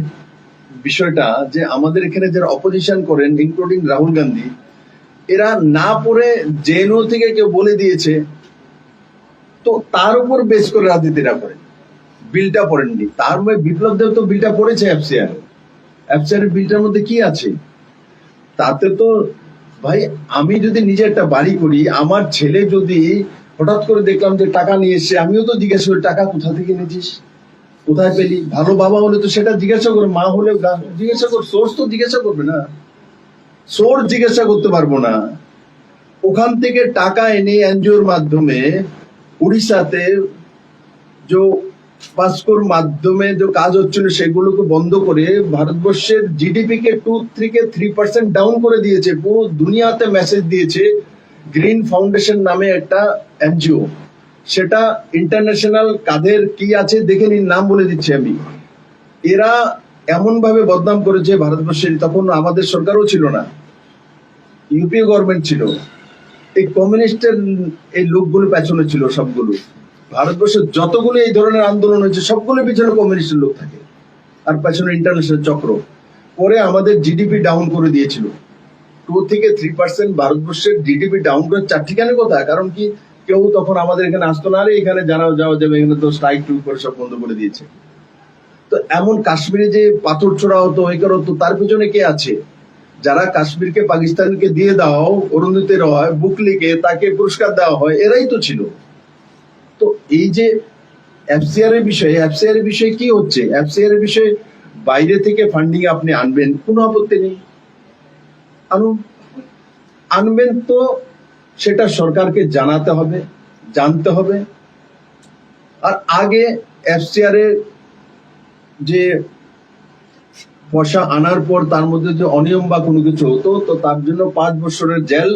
বিষয়টা যে আমাদের এখানে যারা অপোজিশন করেন, ইনক্লুডিং রাহুল গান্ধী, এরা না পড়ে জেএনইউ থেকে কেউ বলে দিয়েছে, তো তার উপর বেস করে রাজনীতিটা করে, বিলটা পড়েননি। তার মধ্যে বিপ্লব দেব তো বিলটা পড়েছে, এফসিআর এর বিলটার মধ্যে কি আছে? তাতে তো ভাই, আমি যদি নিজে একটা বাড়ি করি, আমার ছেলে যদি হঠাৎ করে দেখলাম যে টাকা নিয়ে এসে, আমিও তো জিজ্ঞাসা করি টাকা কোথা থেকে নিয়েছিস, কোথায় পেলি? ভালো বাবা হলে তো সেটা জিজ্ঞাসা করে, মা হলে জিজ্ঞাসা কর, সোর্স তো জিজ্ঞাসা করবে না, সোর্স জিজ্ঞাসা করতে পারবো না। ওখান থেকে টাকা এনে এনজিওর মাধ্যমে উড়িষ্যাতে যে পাসকোর মাধ্যমে যে কাজ হচ্ছিল সেগুলোকে বন্ধ করে ভারতবর্ষের জিডিপি কে 2-3% ডাউন করে দিয়েছে। পুরো দুনিয়াতে মেসেজ দিয়েছে গ্রিন ফাউন্ডেশন নামে একটা এনজিও, সেটা ইন্টারন্যাশনাল কাদের কি আছে দেখে নিন, নাম বলে দিচ্ছি আমি। এরা এমন ভাবে বদনাম করেছে ভারতবর্ষের, তখন আমাদের সরকারও ছিল না, ইউপিএ গভর্নমেন্ট ছিল, এই কমিউনিস্টের এই লোকগুলো পেছনে ছিল সবগুলো। ভারতবর্ষের যতগুলো এই ধরনের আন্দোলন হয়েছে সবগুলো পিছনে কমিউনিস্টের লোক থাকে, আর পেছনে ইন্টারন্যাশনাল চক্র। পরে আমাদের জিডিপি ডাউন করে দিয়েছিল 2 থেকে 3%। ভারতবর্ষের জিডিপি ডাউন করে ঠিকানে কোথায়? কারণ কি, কেউ তখন আমাদের এখানে আসতো না, আরে এখানে যারা যাওয়া যাবে, এখানে তো স্ট্রাইক টুইক করে সব বন্ধ করে দিয়েছে। তো এমন কাশ্মীরে যে পাথর ছোড়া হতো, এই করা হতো, তার পিছনে কে আছে? যারা কাশ্মীরকে পাকিস্তানকে দিয়ে দাও, অরুন্ধতী রয়, বুকলিকে তাকে পুরস্কার দেওয়া হয়, এরাই তো ছিল। তো এই যে এফসিআর এর বিষয়ে কি হচ্ছে? এফসিআর এর বিষয়ে বাইরে থেকে ফান্ডিং আপনি আনবেন, কোনো আপত্তি নেই, আনবেন, তো সেটা সরকারকে জানাতে হবে, জানতে হবে। আর আগে এফসিআর এর যে পয়সা আনার পর তার মধ্যে যে অনিয়ম বা কোনো কিছু হতো, তো তার জন্য 5 বছরের জেল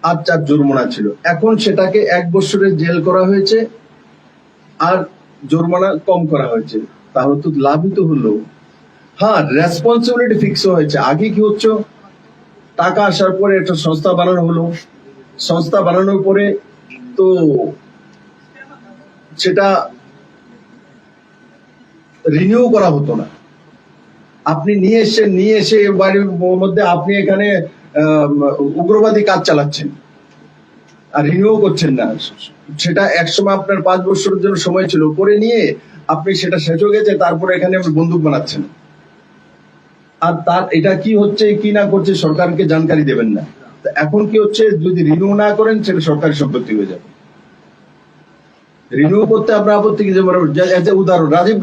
আর 4 জরিমানা ছিল। এখন সেটাকে 1 বছরের জেল করা হয়েছে আর জরিমানা কম করা হয়েছে, তাহলে তো লাভই তো হলো। হ্যাঁ, রেসপন্সিবিলিটি ফিক্স হয়েছে। আগে কি হচ্ছে, টাকা আসার পরে একটা সংস্থা বানানো হলো, সংস্থা বানানোর পরে তো সেটা রিনিউ করা হতো না। আপনি নিয়ে এসে বাড়ির মধ্যে আপনি এখানে উগ্রবাদী কাজ চালাচ্ছেন আর রিনিউ করছেন না। সেটা একসময় আপনার 5 বছরের জন্য সময় ছিল, করে নিয়ে আপনি সেটা শেষ হয়ে গেছে, তারপরে এখানে আপনি বন্দুক বানাচ্ছেন। আর তার এটা কি হচ্ছে কি না করছে সরকারকে জানকারি দেবেন না। এখন কি হচ্ছে, যদি রিনিউ না করেন সেটা সরকারি সম্পত্তি হয়ে যাবে। রিনিউ করতে আপনার আপত্তি কি? যেমন উদাহরণ, রাজীব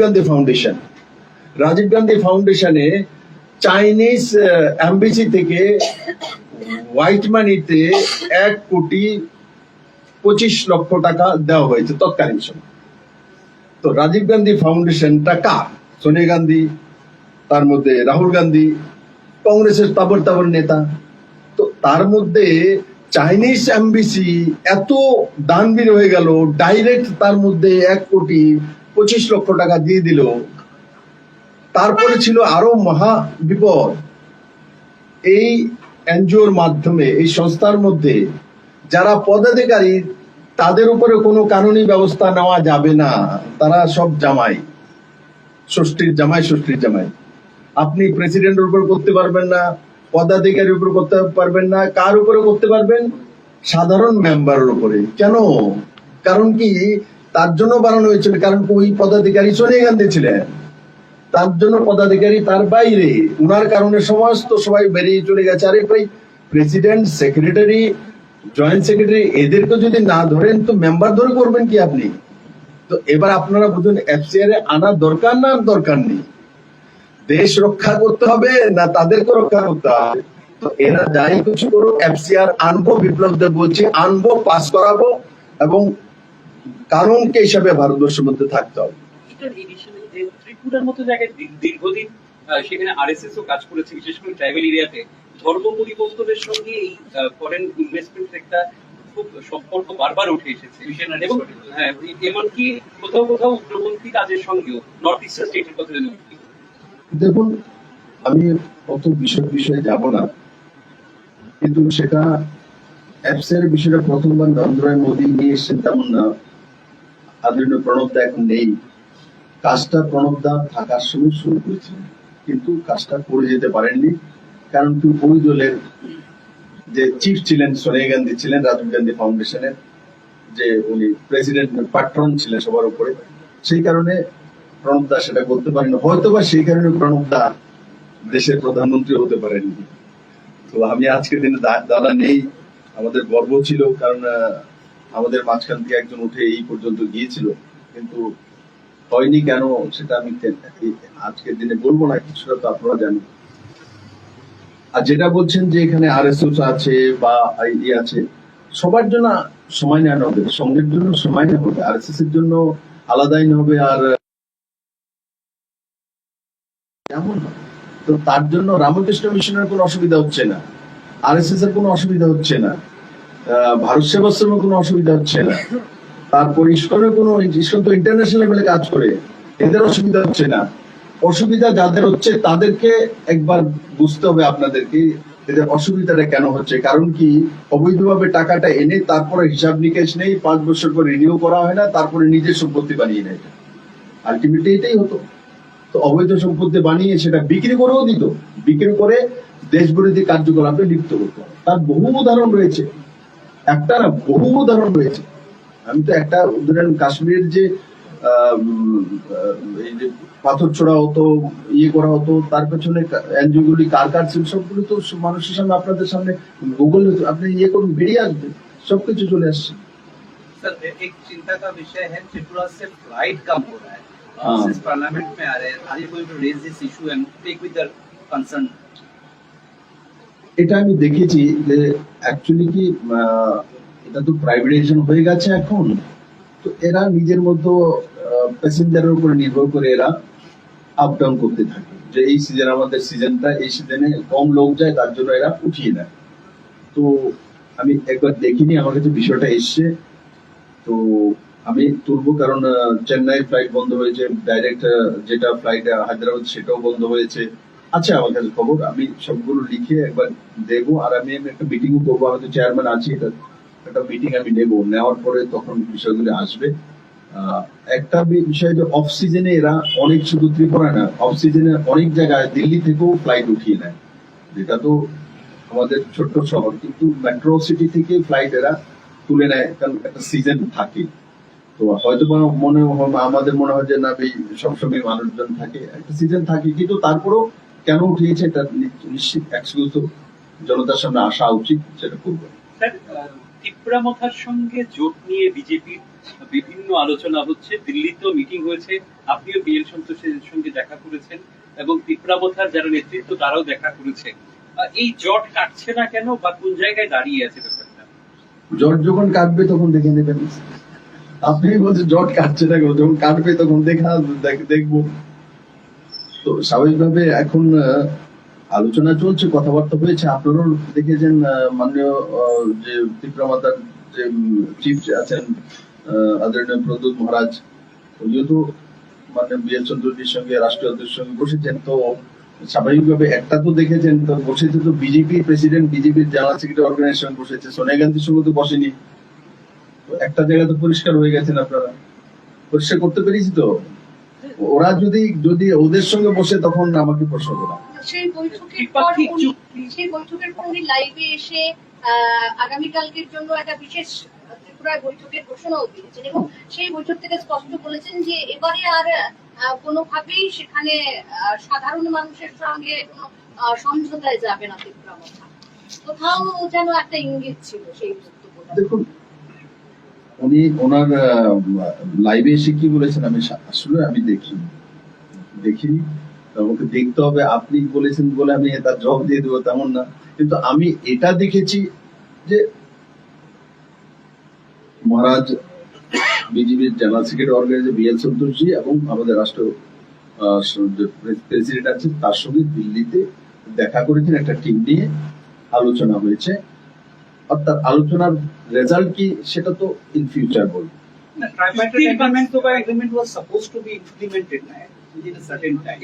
গান্ধী ফাউন্ডেশনে চাইনিজ এমবেসি থেকে হোয়াইট মানিতে 1,25,00,000 টাকা দেওয়া হয়েছে তৎকালীন সময়। তো রাজীব গান্ধী ফাউন্ডেশনটা কার? সোনিয়া গান্ধী, তার মধ্যে রাহুল গান্ধী, কংগ্রেসের তাবর নেতা। তো তার মধ্যে চাইনিজ এমবেসি এত দানবীর হয়ে গেল, ডাইরেক্ট তার মধ্যে 1,25,00,000 টাকা দিয়ে দিল। তারপরে ছিল আরো মহা বিপদ, এই এনজিওর মাধ্যমে, এই সংস্থার মধ্যে যারা পদাধিকারী, তাদের উপরে কোনো কানুনি ব্যবস্থা নেওয়া যাবে না, তারা সব ষষ্ঠীর জামাই। আপনি প্রেসিডেন্টের উপর করতে পারবেন না, পদাধিকারীর উপর করতে পারবেন না, কার উপরে করতে পারবেন? সাধারণ মেম্বারের উপরে। কেন? কারণ কি, তার জন্য বানানো হয়েছিল, কারণ ওই পদাধিকারী সোনিয়া গান্ধী ছিলেন, তার জন্য পদাধিকারী তার বাইরে, উনার কারণে সমস্ত সবাই বেরিয়ে চলে গেছে। আরে ভাই, প্রেসিডেন্ট, সেক্রেটারি, জয়েন্ট সেক্রেটারি, এদেরকে যদি না ধরেন তো মেম্বার ধরে করবেন কি আপনি? তো এবার আপনারা বুঝুন, এফসিআর এ আনার দরকার না দরকার নেই? দেশ রক্ষা করতে হবে না তাদেরকে রক্ষা করতে হবে? তো এরা যাই কিছু করুক, এফসিআর আনবো, বিপ্লবদের বলছি আনবো, পাস করাবো, এবং কারণকে হিসাবে ভারতবর্ষের মধ্যে থাকতে হবে। ত্রিপুরার মতো জায়গায় দীর্ঘদিন সেখানে আরএসএস ও কাজ করেছে, বিশেষ করে ট্রাইবাল এরিয়াতে। ধর্ম পরিবর্তনের সঙ্গে এই ফরেন ইনভেস্টমেন্ট একটা খুব সম্পর্ক বারবার উঠে এসেছে, এবং এমনকি কোথাও উগ্রপন্থী কাজের সঙ্গেও নর্থ ইস্টার্ন স্টেটের কথা। দেখুন, আমি অত বিষয়ে যাব না, কিন্তু সেটা অ্যাপসের বিষয়টা প্রথমবার নরেন্দ্র মোদী নিয়ে এসেছেন তেমন না। আদরণীয় প্রণব দা এখন নেই, কাজটা প্রণব দা থাকার সময় শুরু করেছিলেন, কিন্তু কাজটা করে যেতে পারেননি। কারণ কি, ওই দলের যে চিফ ছিলেন সোনিয়া গান্ধী ছিলেন, রাজীব গান্ধী ফাউন্ডেশনের যে উনি প্রেসিডেন্ট, প্যাট্রন ছিলেন সবার উপরে, সেই কারণে প্রণব দা সেটা করতে পারেনি। হয়তোবা সেই কারণে প্রণব দা দেশের প্রধানমন্ত্রী হতে পারেননি। তো আমি আজকের দিনে দাদা নেই, আমাদের গর্ব ছিল, কারণ আমাদের মাঝখান থেকে একজন উঠে এই পর্যন্ত গিয়েছিল, কিন্তু হয়নি কেন সেটা আমি আজকের দিনে বলবো না, কিছুটা তো আপনারা জানেন। আর যেটা বলছেন যে এখানে আরএসএস আছে বা ইয়ে আছে, সবার জন্য সময় নেওয়া হবে, সঙ্গের জন্য সময় নেওয়া হবে, আরএসএস এর জন্য আলাদা আইন হবে, আর এমন হবে। তো তার জন্য রামকৃষ্ণ মিশনের কোনো অসুবিধা হচ্ছে না, আরএসএস এর কোনো অসুবিধা হচ্ছে না, ভারত সেবাশ্রমের কোনো অসুবিধা হচ্ছে না। তারপর ইস্কনের কোনো, ইস্কন তো ইন্টারন্যাশনাল লেভেলে কাজ করে, এদের অসুবিধা হচ্ছে না। অসুবিধা যাদের হচ্ছে তাদেরকে একবার বুঝতে হবে আপনাদেরকে, এদের অসুবিধাটা কেন হচ্ছে। কারণ কি, অবৈধভাবে টাকাটা এনে তারপরে হিসাব নিকেশ নেই, 5 বছর পর রিনিউ করা হয় না, তারপরে নিজের সম্পত্তি বানিয়ে নেয়। আলটিমেটলি এটাই হতো। তো অবৈধ সম্পত্তি বানিয়ে সেটা বিক্রি করেও দিত, বিক্রি করে দেশ বিরোধী কার্যকলাপে লিপ্ত হতো। তার বহু উদাহরণ রয়েছে, একটা না বহু উদাহরণ রয়েছে। আমি তো একটা উদাহরণ, কাশ্মীরের যে এই যে পাথর ছোড়া হতো, ইয়ে করা হতো, তার পেছনে এনজিও গুলি কার কার ছিল সবগুলো তো মানুষের সামনে, আপনাদের সামনে গুগল আপনি ইয়ে করুন, বেরিয়ে আসবে, সবকিছু চলে আসছে। सर एक चिंता का विषय है, त्रिपुरा से फ्लाइट कम हो रहा है, सिर्फ पार्लियामेंट में आ रहे हैं। Are you going to raise this issue and take with the concern? এটা আমি দেখেছি যে অ্যাকচুয়ালি কি এটা তো প্রাইভেটাইজেশন হয়ে গেছে এখন, তো এরা নিজের মধ্যে প্যাসেঞ্জারের উপরে নির্ভর করে এরা আপ ডাউন করতে থাকে, যে এই সিজন আমাদের সিজনটা, এই সিজনে কম লোক যায় তার জন্য এরা উঠিয়ে নেয়। তো আমি একবার দেখিনি, আমার কাছে বিষয়টা এসছে, তো আমি তুলবো, কারণ চেন্নাই ফ্লাইট বন্ধ হয়েছে, ডাইরেক্ট যেটা ফ্লাইট হায়দ্রাবাদ সেটাও বন্ধ হয়েছে। আচ্ছা, আমার কাছে খবর, আমি সবগুলো লিখে একবার দেবো, আর আমি একটা মিটিংও করবো, আমি তো চেয়ারম্যান আছি, একটা মিটিং আমি নেবো, নেওয়ার পরে তখন বিষয়গুলো আসবে। একটা বিষয় যে অফ সিজনে এরা অনেক, শুধু ত্রিপুরা না, অফ সিজনে অনেক জায়গায় দিল্লি থেকেও ফ্লাইট উঠিয়ে নেয়, যেটা তো আমাদের ছোট্ট শহর, কিন্তু মেট্রো সিটি থেকে ফ্লাইট এরা তুলে নেয়, কারণ একটা সিজন থাকে। তো হয়তো আমাদের মনে হয় যে না ভাই সবসময় মানুষজন থাকে, একটা সিজন থাকে, কিন্তু তারপরেও কেন উঠিয়েছে এটা নিশ্চিত এক্সকিউজ জনতার সামনে আসা উচিত, সেটা করবো। স্যার, ত্রিপুরা মথার সঙ্গে জোট নিয়ে বিজেপির বিভিন্ন আলোচনা হচ্ছে, দিল্লিতেও মিটিং হয়েছে, আপনিও বিএল সন্তোষের সঙ্গে দেখা করেছেন এবং ত্রিপুরা মথার যারা নেতৃত্ব তারাও দেখা করেছে। এই জট কাটছে না কেন, বা কোন জায়গায় দাঁড়িয়ে আছে ব্যাপারটা? জট যখন কাটবে তখন দেখে নেবেন। আপনি বলছেন জট কাটছে না কেন, যখন কাটবে তখন দেখবো। তো স্বাভাবিকভাবে এখন আলোচনা চলছে, কথাবার্তা হয়েছে, আপনারাও দেখেছেন। মাননীয় যে ত্রিপুরা মাতার যে চিফ আছেন আদরণীয় প্রদ্যুৎ মহারাজ, উনিও তো মাননীয় বিএল চন্দ্রজির সঙ্গে, রাষ্ট্রীয় অধ্যক্ষের সঙ্গে বসেছেন। তো স্বাভাবিকভাবে একটা তো দেখেছেন, তো বসেছে তো বিজেপি প্রেসিডেন্ট, বিজেপির জেনারেল সেক্রেটারি অর্গানাইজেশন বসেছে, সোনিয়া গান্ধীর সঙ্গে তো বসেনি। তো একটা জায়গা তো পরিষ্কার হয়ে গেছেন, আপনারা পরিষ্কার করতে পেরেছি তো। ওরা যদি ওদের সঙ্গে বসে তখন আমাকে প্রশ্ন করা। সেই বৈঠকের পর উনি লাইভে এসে আগামীকালকের জন্য একটা বিশেষ ত্রিপুরায় বৈঠকের ঘোষণাও দিয়েছেন, এবং সেই বৈঠক থেকে স্পষ্ট বলেছেন যে এবারে আর কোনোভাবেই সেখানে সাধারণ মানুষের সঙ্গে কোনো সমঝোতায় যাবে না ত্রিপুরা মথা। কোথাও যেন একটা ইঙ্গিত ছিল সেই বক্তব্যটা। দেখুন, উনি ওনার লাইভে এসে কি বলেছেন আমি আসলে দেখিনি, আমাকে দেখতে হবে। আপনি বলেছেন বলে আমি তার জবাব দিয়ে দেবো তেমন না, কিন্তু আমি এটা দেখেছি যে মহারাজ, বিজেপির general secretary organisation BL Santoshji এবং আমাদের রাষ্ট্র প্রেসিডেন্ট আছে, তার সঙ্গে দিল্লিতে দেখা করেছেন, একটা টিম নিয়ে আলোচনা হয়েছে। অর্থাৎ আলোচনার রেজাল্ট কি সেটা তো ইন ফিউচার বলবো।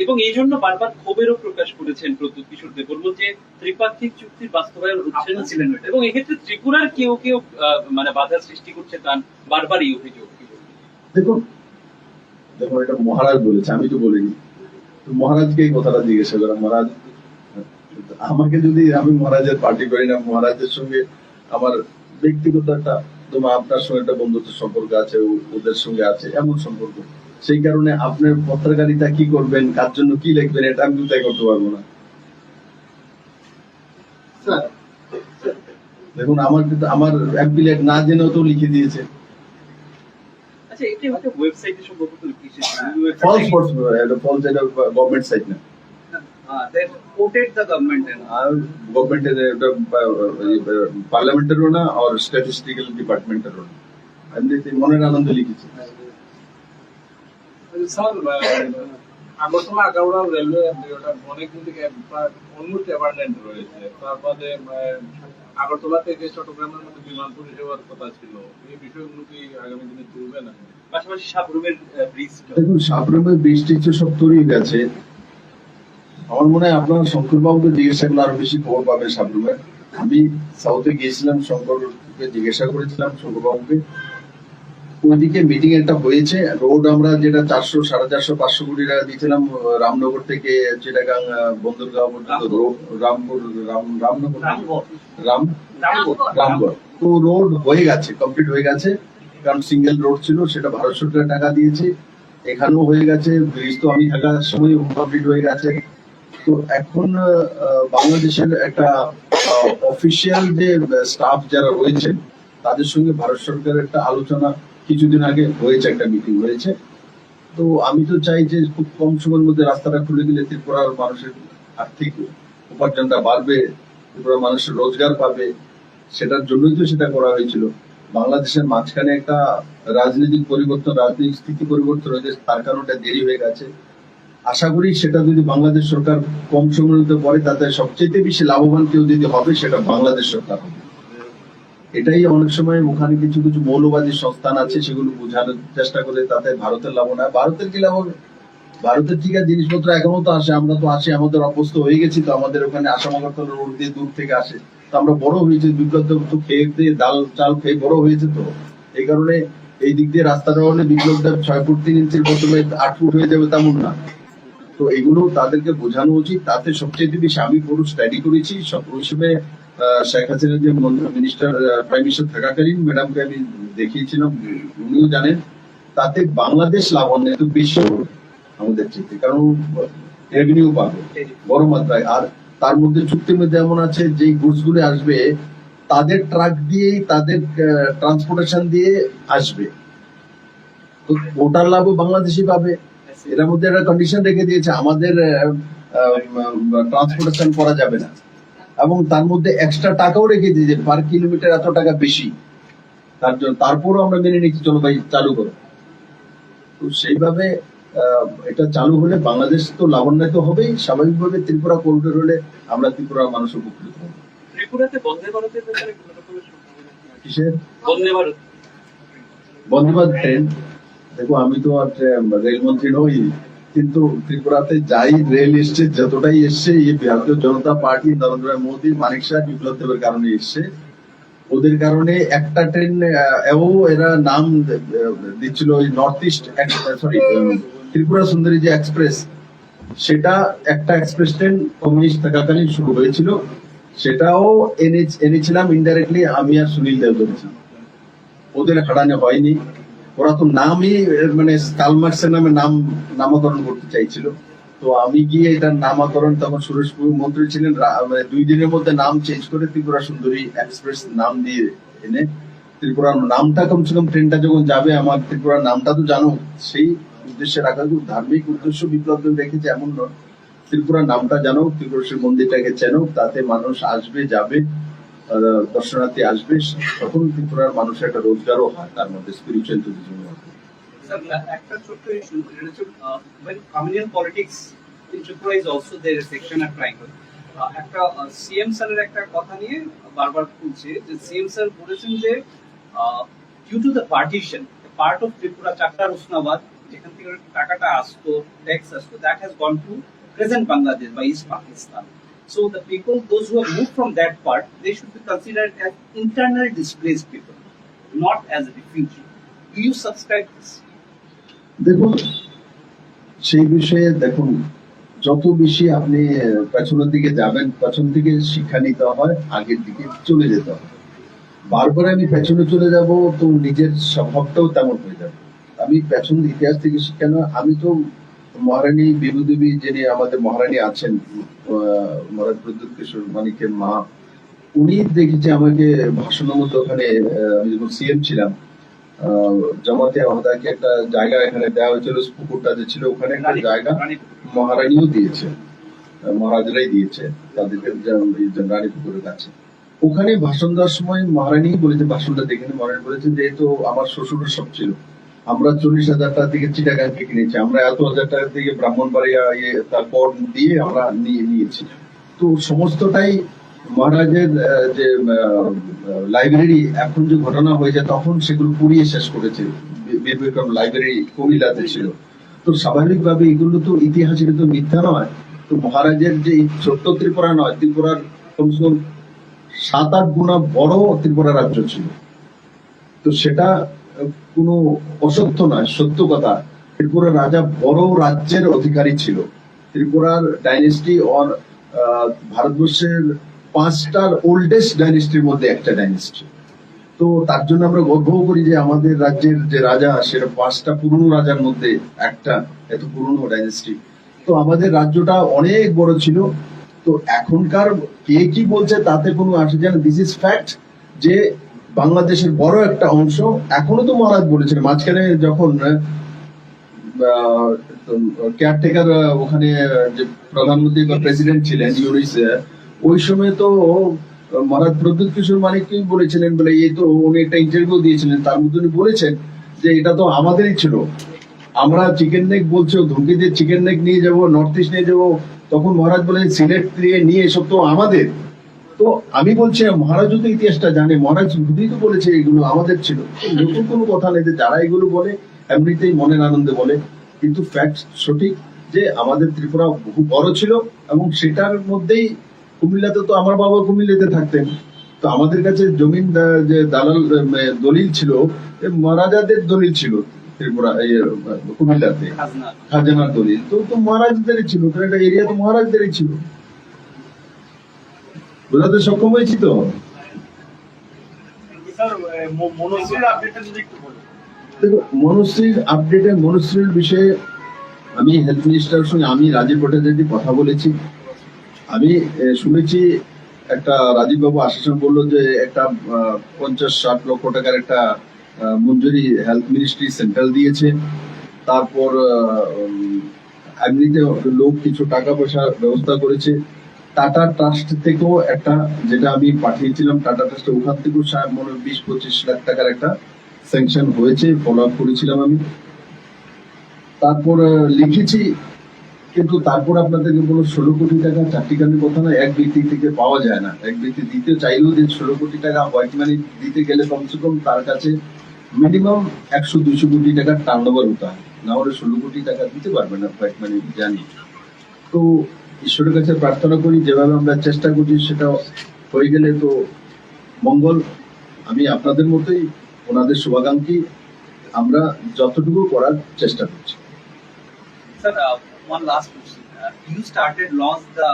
এবং এই জন্য বারবার ক্ষোভেরও প্রকাশ করেছেন প্রদ্যুৎ কিশোর দেববর্মা যে ত্রিপাক্ষিক চুক্তির বাস্তবায়ন হচ্ছে না, এবং এক্ষেত্রে ত্রিপুরার কেউ মানে বাধা সৃষ্টি করছে, তার বারবার এই অভিযোগ। দেখুন, এটা মহারাজ বলেছে, আমি তো বলিনি। মহারাজকে এই কথাটা জিজ্ঞাসা করা, মহারাজ আমাকে, যদি আমি মহারাজের পার্টি করি না, মহারাজের সঙ্গে আমার ব্যক্তিগত একটা, তোমার আপনার সঙ্গে একটা বন্ধুত্ব সম্পর্ক আছে, ওদের সঙ্গে আছে এমন সম্পর্ক, সেই কারণে আপনার পত্রকারিতা কি করবেন, কার জন্য কি লিখবেন, এটা আমি তাই করতে পারবো না। দেখুন, আমার অ্যাপিলেট না জেনেও তো লিখে দিয়েছে। আচ্ছা, এটা হয়তো ওয়েবসাইটে সম্ভবত লিখেছে, ফলস, এটা গভর্নমেন্ট সাইট না। They quoted the government and গভর্নমেন্টের পার্লামেন্টেরও না, আর স্ট্যাটিস্টিক্যাল ডিপার্টমেন্টেরও না, আমি মনের আনন্দে লিখেছি। স্যার, আগরতলা আগাউড়া রেলওয়ে ওটা অনেকদিন থেকে অলমোস্ট অ্যাবান্ডেন্ট রয়েছে। তারপরে আগরতলা থেকে চট্টগ্রামের মধ্যে বিমান পরিষেবার কথা ছিল, এই বিষয়গুলো কি আগামী দিনে চলবে না? পাশাপাশি সাবরুমের ব্রিজ দেখুন সাবরুমের বৃষ্টি সব তৈরি গেছে। আমার মনে হয় আপনারা শঙ্করবাবুকে জিজ্ঞাসা করলে আরো বেশি খবর পাবে সাবরুমের। আমি সাউথে গিয়েছিলাম, শঙ্করকে জিজ্ঞাসা করেছিলাম শঙ্করবাবুকে। ওইদিকে মিটিং একটা হয়েছে, রোড আমরা যেটা 400, 450, 500 কোটি টাকা দিয়েছিলাম রামনগর থেকে চিটাগাং বন্দরগাঁও পর্যন্ত রামনগর রামগড়, তো রোড হয়ে গেছে, কমপ্লিট হয়ে গেছে। কারণ সিঙ্গেল রোড ছিল, সেটা ভারত সরকার টাকা দিয়েছে। এখানেও হয়ে গেছে, ব্রিজ তো আমি থাকার সময় কমপ্লিট হয়ে গেছে। তো এখন বাংলাদেশের একটা অফিসিয়াল যে স্টাফ যারা রয়েছে তাদের সঙ্গে ভারত সরকারের একটা আলোচনা কিছুদিন আগে হয়েছে, একটা মিটিং হয়েছে। তো আমি তো চাই যে খুব কম সময়ের মধ্যে রাস্তাটা খুলে দিলে ত্রিপুরার মানুষের আর্থিক উপার্জনটা বাড়বে, ত্রিপুরার মানুষের রোজগার পাবে। সেটার জন্যই তো সেটা করা হয়েছিল। বাংলাদেশের মাঝখানে একটা রাজনৈতিক পরিবর্তন, রাজনৈতিক স্থিতি পরিবর্তন হয়েছে, তার কারণে দেরি হয়ে গেছে। আশা করি সেটা যদি বাংলাদেশ সরকার কম সময়ের মধ্যে করে, তাতে সবচেয়ে বেশি লাভবান কেউ যদি হবে সেটা বাংলাদেশ সরকার হবে। এটাই অনেক সময় ওখানে কিছু কিছু মৌলবাদী সংস্থান আছে, সেগুলো বোঝানোর চেষ্টা করে, তাতে ভারতের লাভ না। ভারতের কি লাভ হবে? ভারতের ঠিক আছে জিনিসপত্র এখনো তো আসে, আমরা তো আসি, আমাদের অভ্যস্ত হয়ে গেছি। তো আমাদের ওখানে আসামাগরতলা রোড দিয়ে দূর থেকে আসে, তো আমরা বড় হয়েছি, বিপ্লব তো খেয়ে দিয়ে ডাল চাল খেয়ে বড় হয়েছে। তো এই কারণে এই দিক দিয়ে রাস্তাটা হলে বিপ্লবটা 6 ফুট 3 ইঞ্চির প্রথমে 8 ফুট হয়ে যাবে তেমন না। তো এগুলো তাদেরকে বোঝানো উচিত। তাতে সবচেয়ে বেশি আমি পুরো স্টাডি করেছি সব হিসেবে শেখ হাসিনা যে মিনিস্টার প্রাইম মিনিস্টার থাকাকালীন ম্যাডামকে আমি দেখিয়েছিলাম, উনিও জানেন। তাতে বাংলাদেশ লাভান্বিত বেশি আমাদের চেয়ে, কারণ রেভিনিউ পাবে বড় মাত্রায়। আর তার মধ্যে চুক্তির মধ্যে এমন আছে যে গুডস গুলো আসবে তাদের ট্রাক দিয়ে, তাদের ট্রান্সপোর্টেশন দিয়ে আসবে, তো ওটার লাভও বাংলাদেশই পাবে। এর মধ্যে একটা কন্ডিশন রেখে দিয়েছে, আমাদের ট্রান্সপোর্টেশন করা যাবে না, এবং তার মধ্যে এক্সট্রা টাকাও রেখে দিয়েছে, পার কিলোমিটার এত টাকা বেশি। তার জন্য তারপরও আমরা মেনে নিচ্ছি, চলো ভাই চালু করো। তো সেইভাবে এটা চালু হলে বাংলাদেশ তো লাভান্বিত হবেই, স্বাভাবিকভাবে ত্রিপুরা করিডোর হলে আমরা ত্রিপুরার মানুষ উপকৃত হব। ত্রিপুরাতে বন্দে ভারতের ব্যাপারে কোনো রকমের কিসের বন্দে ভারত? বন্দে ভারত ট্রেন, দেখো আমি তো আর রেলমন্ত্রী নই, কিন্তু ত্রিপুরাতে যাই রেল এসছে, যতটাই এসছে, এই ভারতীয় জনতা পার্টি, নরেন্দ্র মোদী, মানিক শাহ, বিপ্লব দেবের কারণে এসছে। ওদের কারণে একটা ট্রেন এরা নাম দিচ্ছিল, ওই north east sorry Tripura Sundari যে এক্সপ্রেস, সেটা একটা এক্সপ্রেস ট্রেন কমিউনিস্ট থাকাকালীন শুরু হয়েছিল, সেটাও এনেছিলাম ইনডাইরেক্টলি আমি আর সুনীল দেব ধরেছিলাম। ওদের হারানো হয়নি। ওরা তো নামই মানে কার্ল মার্কসের নামে নামকরণ করতে চাইছিল। তো আমি গিয়ে এটার নামকরণ, তখন সুরেশ প্রভু মন্ত্রী ছিলেন, 2 দিনের মধ্যে নাম চেঞ্জ করে ত্রিপুরা সুন্দরী এক্সপ্রেস নাম দিয়ে এনে ত্রিপুরার নামটা, কমসে কম ট্রেনটা যখন যাবে আমার ত্রিপুরার নামটা তো জানো, সেই উদ্দেশ্যে রাখা। ধার্মিক উদ্দেশ্য বিপ্লব রেখেছে এমন নয়, ত্রিপুরার নামটা জানো, ত্রিপুরেশ্বর মন্দিরটাকে চেনো, তাতে মানুষ আসবে যাবে, দর্শনার্থী আসবে, তখন ত্রিপুরার মানুষের একটা রোজগারও হয়, তার মধ্যে স্পিরিচুয়াল ট্যুরিজম। একটা ছোট্ট issue, when communal politics in Tripura is also there a section at triangle. একটা সিএম স্যারের একটা কথা নিয়ে বারবার বলছে যে সিএম স্যার বলেছেন যে due to the partition, the part of Tripura, Chakra Rusnabad, যেখান থেকে টাকাটা আসতো, ট্যাক্স আসতো, that has gone to present Bangladesh by East Pakistan. So the people, those who have moved from that part, they should be considered as internal displaced people, not as a refugee. Do you subscribe this? দেখুন সেই বিষয়ে, দেখুন যত বেশি আপনি পেছনের দিকে যাবেন, পেছন থেকে শিক্ষা নিতে হয়, আগের দিকে চলে যেতে হয়। বারবার আমি পেছনে চলে যাব তো নিজের স্বভাবটাও তেমন হয়ে যাবে। আমি পেছন ইতিহাস থেকে শিক্ষা নেওয়া, আমি তো মহারানী বিভূদেবী, যিনি আমাদের মহারানী আছেন, মহারাজ প্রদ্যুৎ কিশোর মানিকের মা, উনি দেখেছে আমাকে ভাষণের মধ্যে, ওখানে আমি যখন সিএম ছিলাম, জামাতে আমাদেরকে একটা জায়গা এখানে দেওয়া হয়েছিল, পুকুরটা যে ছিল ওখানে একটা জায়গা মহারানীও দিয়েছে, মহারাজরাই দিয়েছে তাদেরকে, রানী পুকুরের কাছে। ওখানে ভাষণ দেওয়ার সময় মহারানী বলেছে, ভাষণটা দেখে মহারানী বলেছে যে তো আমার শ্বশুরের সব ছিল, আমরা 40,000 টাকার দিকে চিটাগাংকে কিনেছি, আমরা এত হাজার টাকার দিকে ব্রাহ্মণবাড়িয়া তারপর দিয়ে আমরা নিয়েছি। তো সমস্তটাই মহারাজের যে লাইব্রেরি এখন যে ঘটনা হয়েছে তখন সেগুলো পুড়িয়ে শেষ করেছে। বীর বিক্রম লাইব্রেরি কুমিল্লাতে ছিল। তো স্বাভাবিকভাবে এগুলো তো ইতিহাস, এটা তো মিথ্যা নয়। তো মহারাজের যে ছোট্ট ত্রিপুরা নয়, ত্রিপুরার কমসে কম 7-8 গুণা বড় ত্রিপুরা রাজ্য ছিল। তো সেটা কোনো অসত্য নয়, সত্য কথা। ত্রিপুরার রাজা বড় রাজ্যের অধিকারী ছিল। ত্রিপুরার ডাইনেস্টি ভারতবর্ষের 5টার ওল্ডেস্ট ডাইনেস্টির মধ্যে একটা ডাইনেস্টি। তো তার জন্য আমরা গর্বও করি যে আমাদের রাজ্যের যে রাজা সেটা 5টা পুরনো রাজার মধ্যে একটা, এত পুরনো ডাইনেস্টি। তো আমাদের রাজ্যটা অনেক বড় ছিল। তো এখনকার কে কি বলছে তাতে কোনো আসে যায় না। দিস ইজ ফ্যাক্ট যে বাংলাদেশের বড় একটা অংশ এখনো তো মহারাজ বলেছেন। মাঝখানে যখন কেয়ারটেকার ওখানে যে প্রধানমন্ত্রী বা প্রেসিডেন্ট ছিলেন ইউনিস, ওই সময় তো মহারাজ প্রদ্যুৎ কিশোর মানিককেই বলেছিলেন, বলে এই তো উনি একটা ইন্টারভিউ দিয়েছিলেন, তার মধ্যে উনি বলেছেন যে এটা তো আমাদেরই ছিল। আমরা চিকেন নেক বলছো, ধমকি দিয়ে চিকেন নেক নিয়ে যাবো, নর্থ ইস্ট নিয়ে যাবো, তখন মহারাজ বলেন সিলেট দিয়ে নিয়ে এসব তো আমাদের। তো আমি বলছি মহারাজও তো ইতিহাসটা জানে, মহারাজ বুদ্ধি তো বলেছে এগুলো আমাদের ছিল। নতুন কোনো কথা নেই যে যারা এগুলো বলে এমনিতেই মনের আনন্দে বলে, কিন্তু ফ্যাক্ট সঠিক যে আমাদের ত্রিপুরা বহু বড় ছিল। এবং সেটার মধ্যেই কুমিল্লাতে তো আমার বাবা কুমিল্লাতে থাকতেন। তো আমাদের কাছে জমিন যে দালাল দলিল ছিল, মহারাজাদের দলিল ছিল ত্রিপুরা কুমিল্লাতে, খাজানার দলিল তো মহারাজদেরই ছিল। এটা এরিয়া তো মহারাজদেরই ছিল। বোঝাতে সক্ষম হয়েছি তো? দেখো, মনুশ্রীর আপডেটে, মনুশ্রীর বিষয়ে আমি হেলথ মিনিস্টারের সঙ্গে, আমি রাজীব ভট্টাচার্য কথা বলেছি। আমি শুনেছি একটা রাজীব বাবু আশ্বাসন বললো যে একটা 50-60 লক্ষ টাকার একটা মঞ্জুরি হেলথ মিনিস্ট্রি সেন্ট্রাল দিয়েছে। তারপর এমনিতে লোক কিছু টাকা পয়সা ব্যবস্থা করেছে। টাটা ট্রাস্ট থেকেও একটা, যেটা আমি পাঠিয়েছিলাম টাটা ট্রাস্টে, ওখান থেকেও 20-25 লাখ টাকার একটা স্যাংশন হয়েছে, ফলো আপ করেছিলাম আমি। তারপর লিখেছি, কিন্তু তারপর আপনাদেরকে বলো 16 কোটি টাকা চারটিখানির কথা না, এক ব্যক্তি থেকে পাওয়া যায় না। এক ব্যক্তি দিতে চাইলেও যে 16 কোটি টাকা হোয়াইট মানি দিতে গেলে কমসে কম তার কাছে মিনিমাম 100-200 কোটি টাকার টার্ন ওভার হতে হয়, না হলে 16 কোটি টাকা দিতে পারবে না হোয়াইট মানি, জানি। তো ঈশ্বরের কাছে প্রার্থনা করি যেভাবে আমরা চেষ্টা করছি সেটা হয়ে গেলে তো মঙ্গল। আমি আপনাদের মতোই ওনাদের শুভাকাঙ্ক্ষী, আমরা যতটুকু করার চেষ্টা করছি। Sir, one last question. You started launch the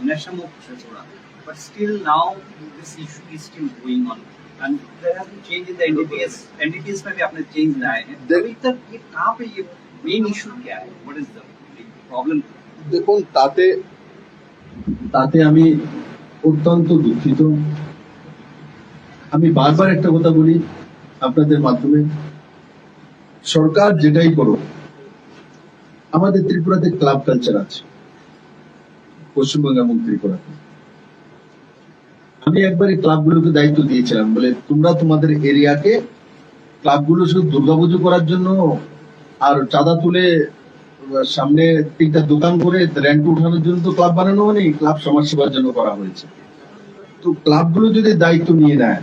Neshamo Tripura, but still now this issue is still going on, and there has been change in the NDPS. NDPS में भी आपने change लाए हैं। अभी तक ये कहाँ पे ये main issue क्या है? What is the problem? দেখুন, তাতে আমি অত্যন্ত দুঃখিত। আমি বারবার একটা কথা বলি আপনাদের মাধ্যমে, সরকার যেটাই করুক, আমাদের ত্রিপুরাতে ক্লাব কালচার আছে, পশ্চিমবঙ্গ এবং ত্রিপুরাতে। আমি একবার এই ক্লাবগুলোকে দায়িত্ব দিয়েছিলাম, বলে তোমরা তোমাদের এরিয়াকে ক্লাবগুলো শুধু দুর্গাপুজো করার জন্য আর চাঁদা তুলে সামনে 3টা দোকান করে রেন্ট উঠানোর জন্য তো ক্লাব বানানো হয়নি, ক্লাব সমাজ সেবার জন্য করা হয়েছে। তো ক্লাবগুলো যদি দায়িত্ব নিয়ে নেয়,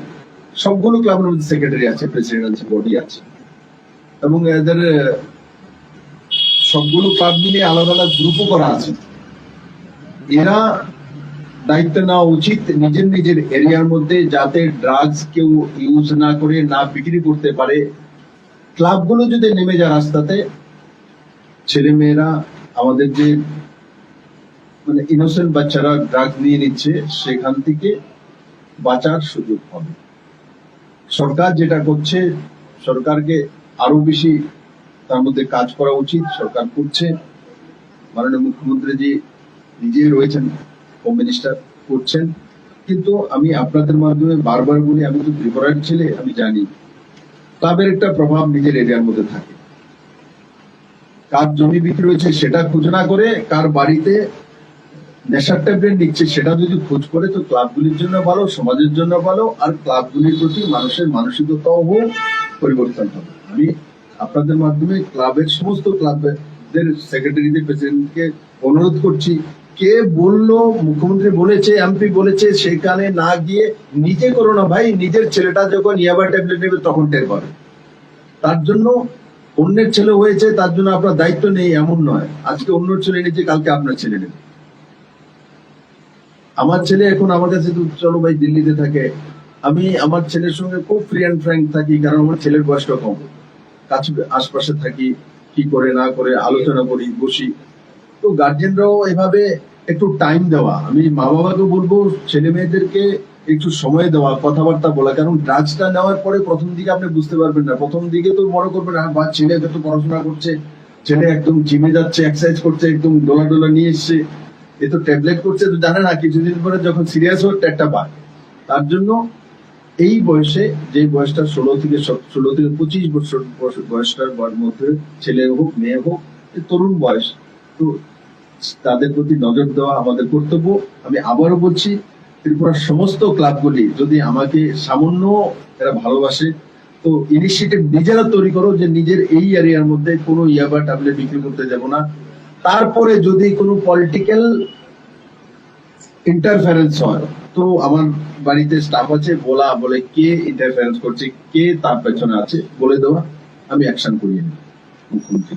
সবগুলো ক্লাবের মধ্যে সেক্রেটারি আছে, প্রেসিডেন্ট আছে, বডি আছে, এবং এদের সবগুলো ক্লাব মিলিয়ে আলাদা আলাদা গ্রুপও করা আছে। এরা দায়িত্ব নেওয়া উচিত নিজের নিজের এরিয়ার মধ্যে, যাতে ড্রাগস কেউ ইউজ না করে, না বিক্রি করতে পারে। ক্লাবগুলো যদি নেমে যায় রাস্তাতে, ছেলে মেয়েরা, আমাদের যে মানে ইনোসেন্ট বাচ্চারা ড্রাগস নিয়ে নিচ্ছে, সেখান থেকে বাঁচার সুযোগ হবে। সরকার যেটা করছে, সরকারকে আরো বেশি তার মধ্যে কাজ করা উচিত। সরকার করছে, মাননীয় মুখ্যমন্ত্রীজি নিজে রয়েছেন, হোম মিনিস্টার করছেন। কিন্তু আমি আপনাদের মাধ্যমে বারবার বলি, আমি তো ত্রিপুরার ছেলে, আমি জানি ক্লাবের একটা প্রভাব নিজের এরিয়ার মধ্যে থাকে। কার জমি বিক্রি হয়েছে সেটা খোঁজ না করে, কার বাড়িতে নেশার ট্যাবলেট নিচ্ছে সেটা যদি খোঁজ করে, তো ক্লাবগুলির জন্য ভালো, সমাজের জন্য ভালো, আর ক্লাবগুলির প্রতি মানুষের মানসিকতাও পরিবর্তন হবে। আমি আপনাদের মাধ্যমে ক্লাবের সমস্ত ক্লাবের সেক্রেটারিদের প্রেসিডেন্টকে অনুরোধ করছি, কে বললো মুখ্যমন্ত্রী বলেছে, এমপি বলেছে, সেখানে না গিয়ে নিজে করো না ভাই। নিজের ছেলেটা যখন ইয়াবা ট্যাবলেট নেবে তখন টের পাবে। তার জন্য অন্যের ছেলে হয়েছে তার জন্য আপনার দায়িত্ব নেই এমন নয়। আজকে অন্য ছেলে নিচ্ছে, কালকে আপনার ছেলে নেবে। আমার ছেলে এখন আমার কাছে তো চলো ভাই দিল্লিতে থাকে, আমি আমার ছেলের সঙ্গে খুব ফ্রি অ্যান্ড ফ্র্যাঙ্ক থাকি, কারণ আমার ছেলের বয়সটা কম। কাছে আশপাশে থাকি, কি করে না করে আলোচনা করি, বসি। তো গার্জেনরাও এভাবে একটু টাইম দেওয়া, আমি মা বাবাকে বলবো ছেলে মেয়েদেরকে একটু সময় দেওয়া, কথাবার্তা বলা। কারণ ড্রাগসটা নেওয়ার পরে প্রথম দিকে আপনি বুঝতে পারবেন না, প্রথম দিকে তো মনে করবেন বা ছেলে তো পড়াশোনা করছে, ছেলে একদম জিমে যাচ্ছে, এক্সারসাইজ করছে, একদম ডোলা ডোলা নিয়ে এসছে, এ তো ট্যাবলেট করছে, তো জানে না কিছুদিন পরে যখন সিরিয়াস হয় একটা পায়। তার জন্য এই বয়সে, যে বয়সটা 16 থেকে 25 বছর বয়সটার মধ্যে ছেলে হোক মেয়ে হোক, তরুণ বয়স, তো তাদের প্রতি নজর দেওয়া আমাদের কর্তব্য। আমি আবারও বলছি, ত্রিপুরার সমস্ত ক্লাবগুলি যদি আমাকে সামান্য এরা ভালোবাসে, তো ইনিশিয়েটিভ নিজেরা তৈরি করো যে নিজের এই এরিয়ার মধ্যে কোনো ইয়াবা ট্যাবলেট বিক্রি করতে যাব না। তারপরে যদি কোনো পলিটিক্যাল ইন্টারফারেন্স হয়, তো আমার বাড়িতে স্টাফ আছে, বলে কে ইন্টারফারেন্স করছে, কে তার পেছনে আছে বলে দেওয়া, আমি অ্যাকশন করিয়ে নেব মুখ্যমন্ত্রী।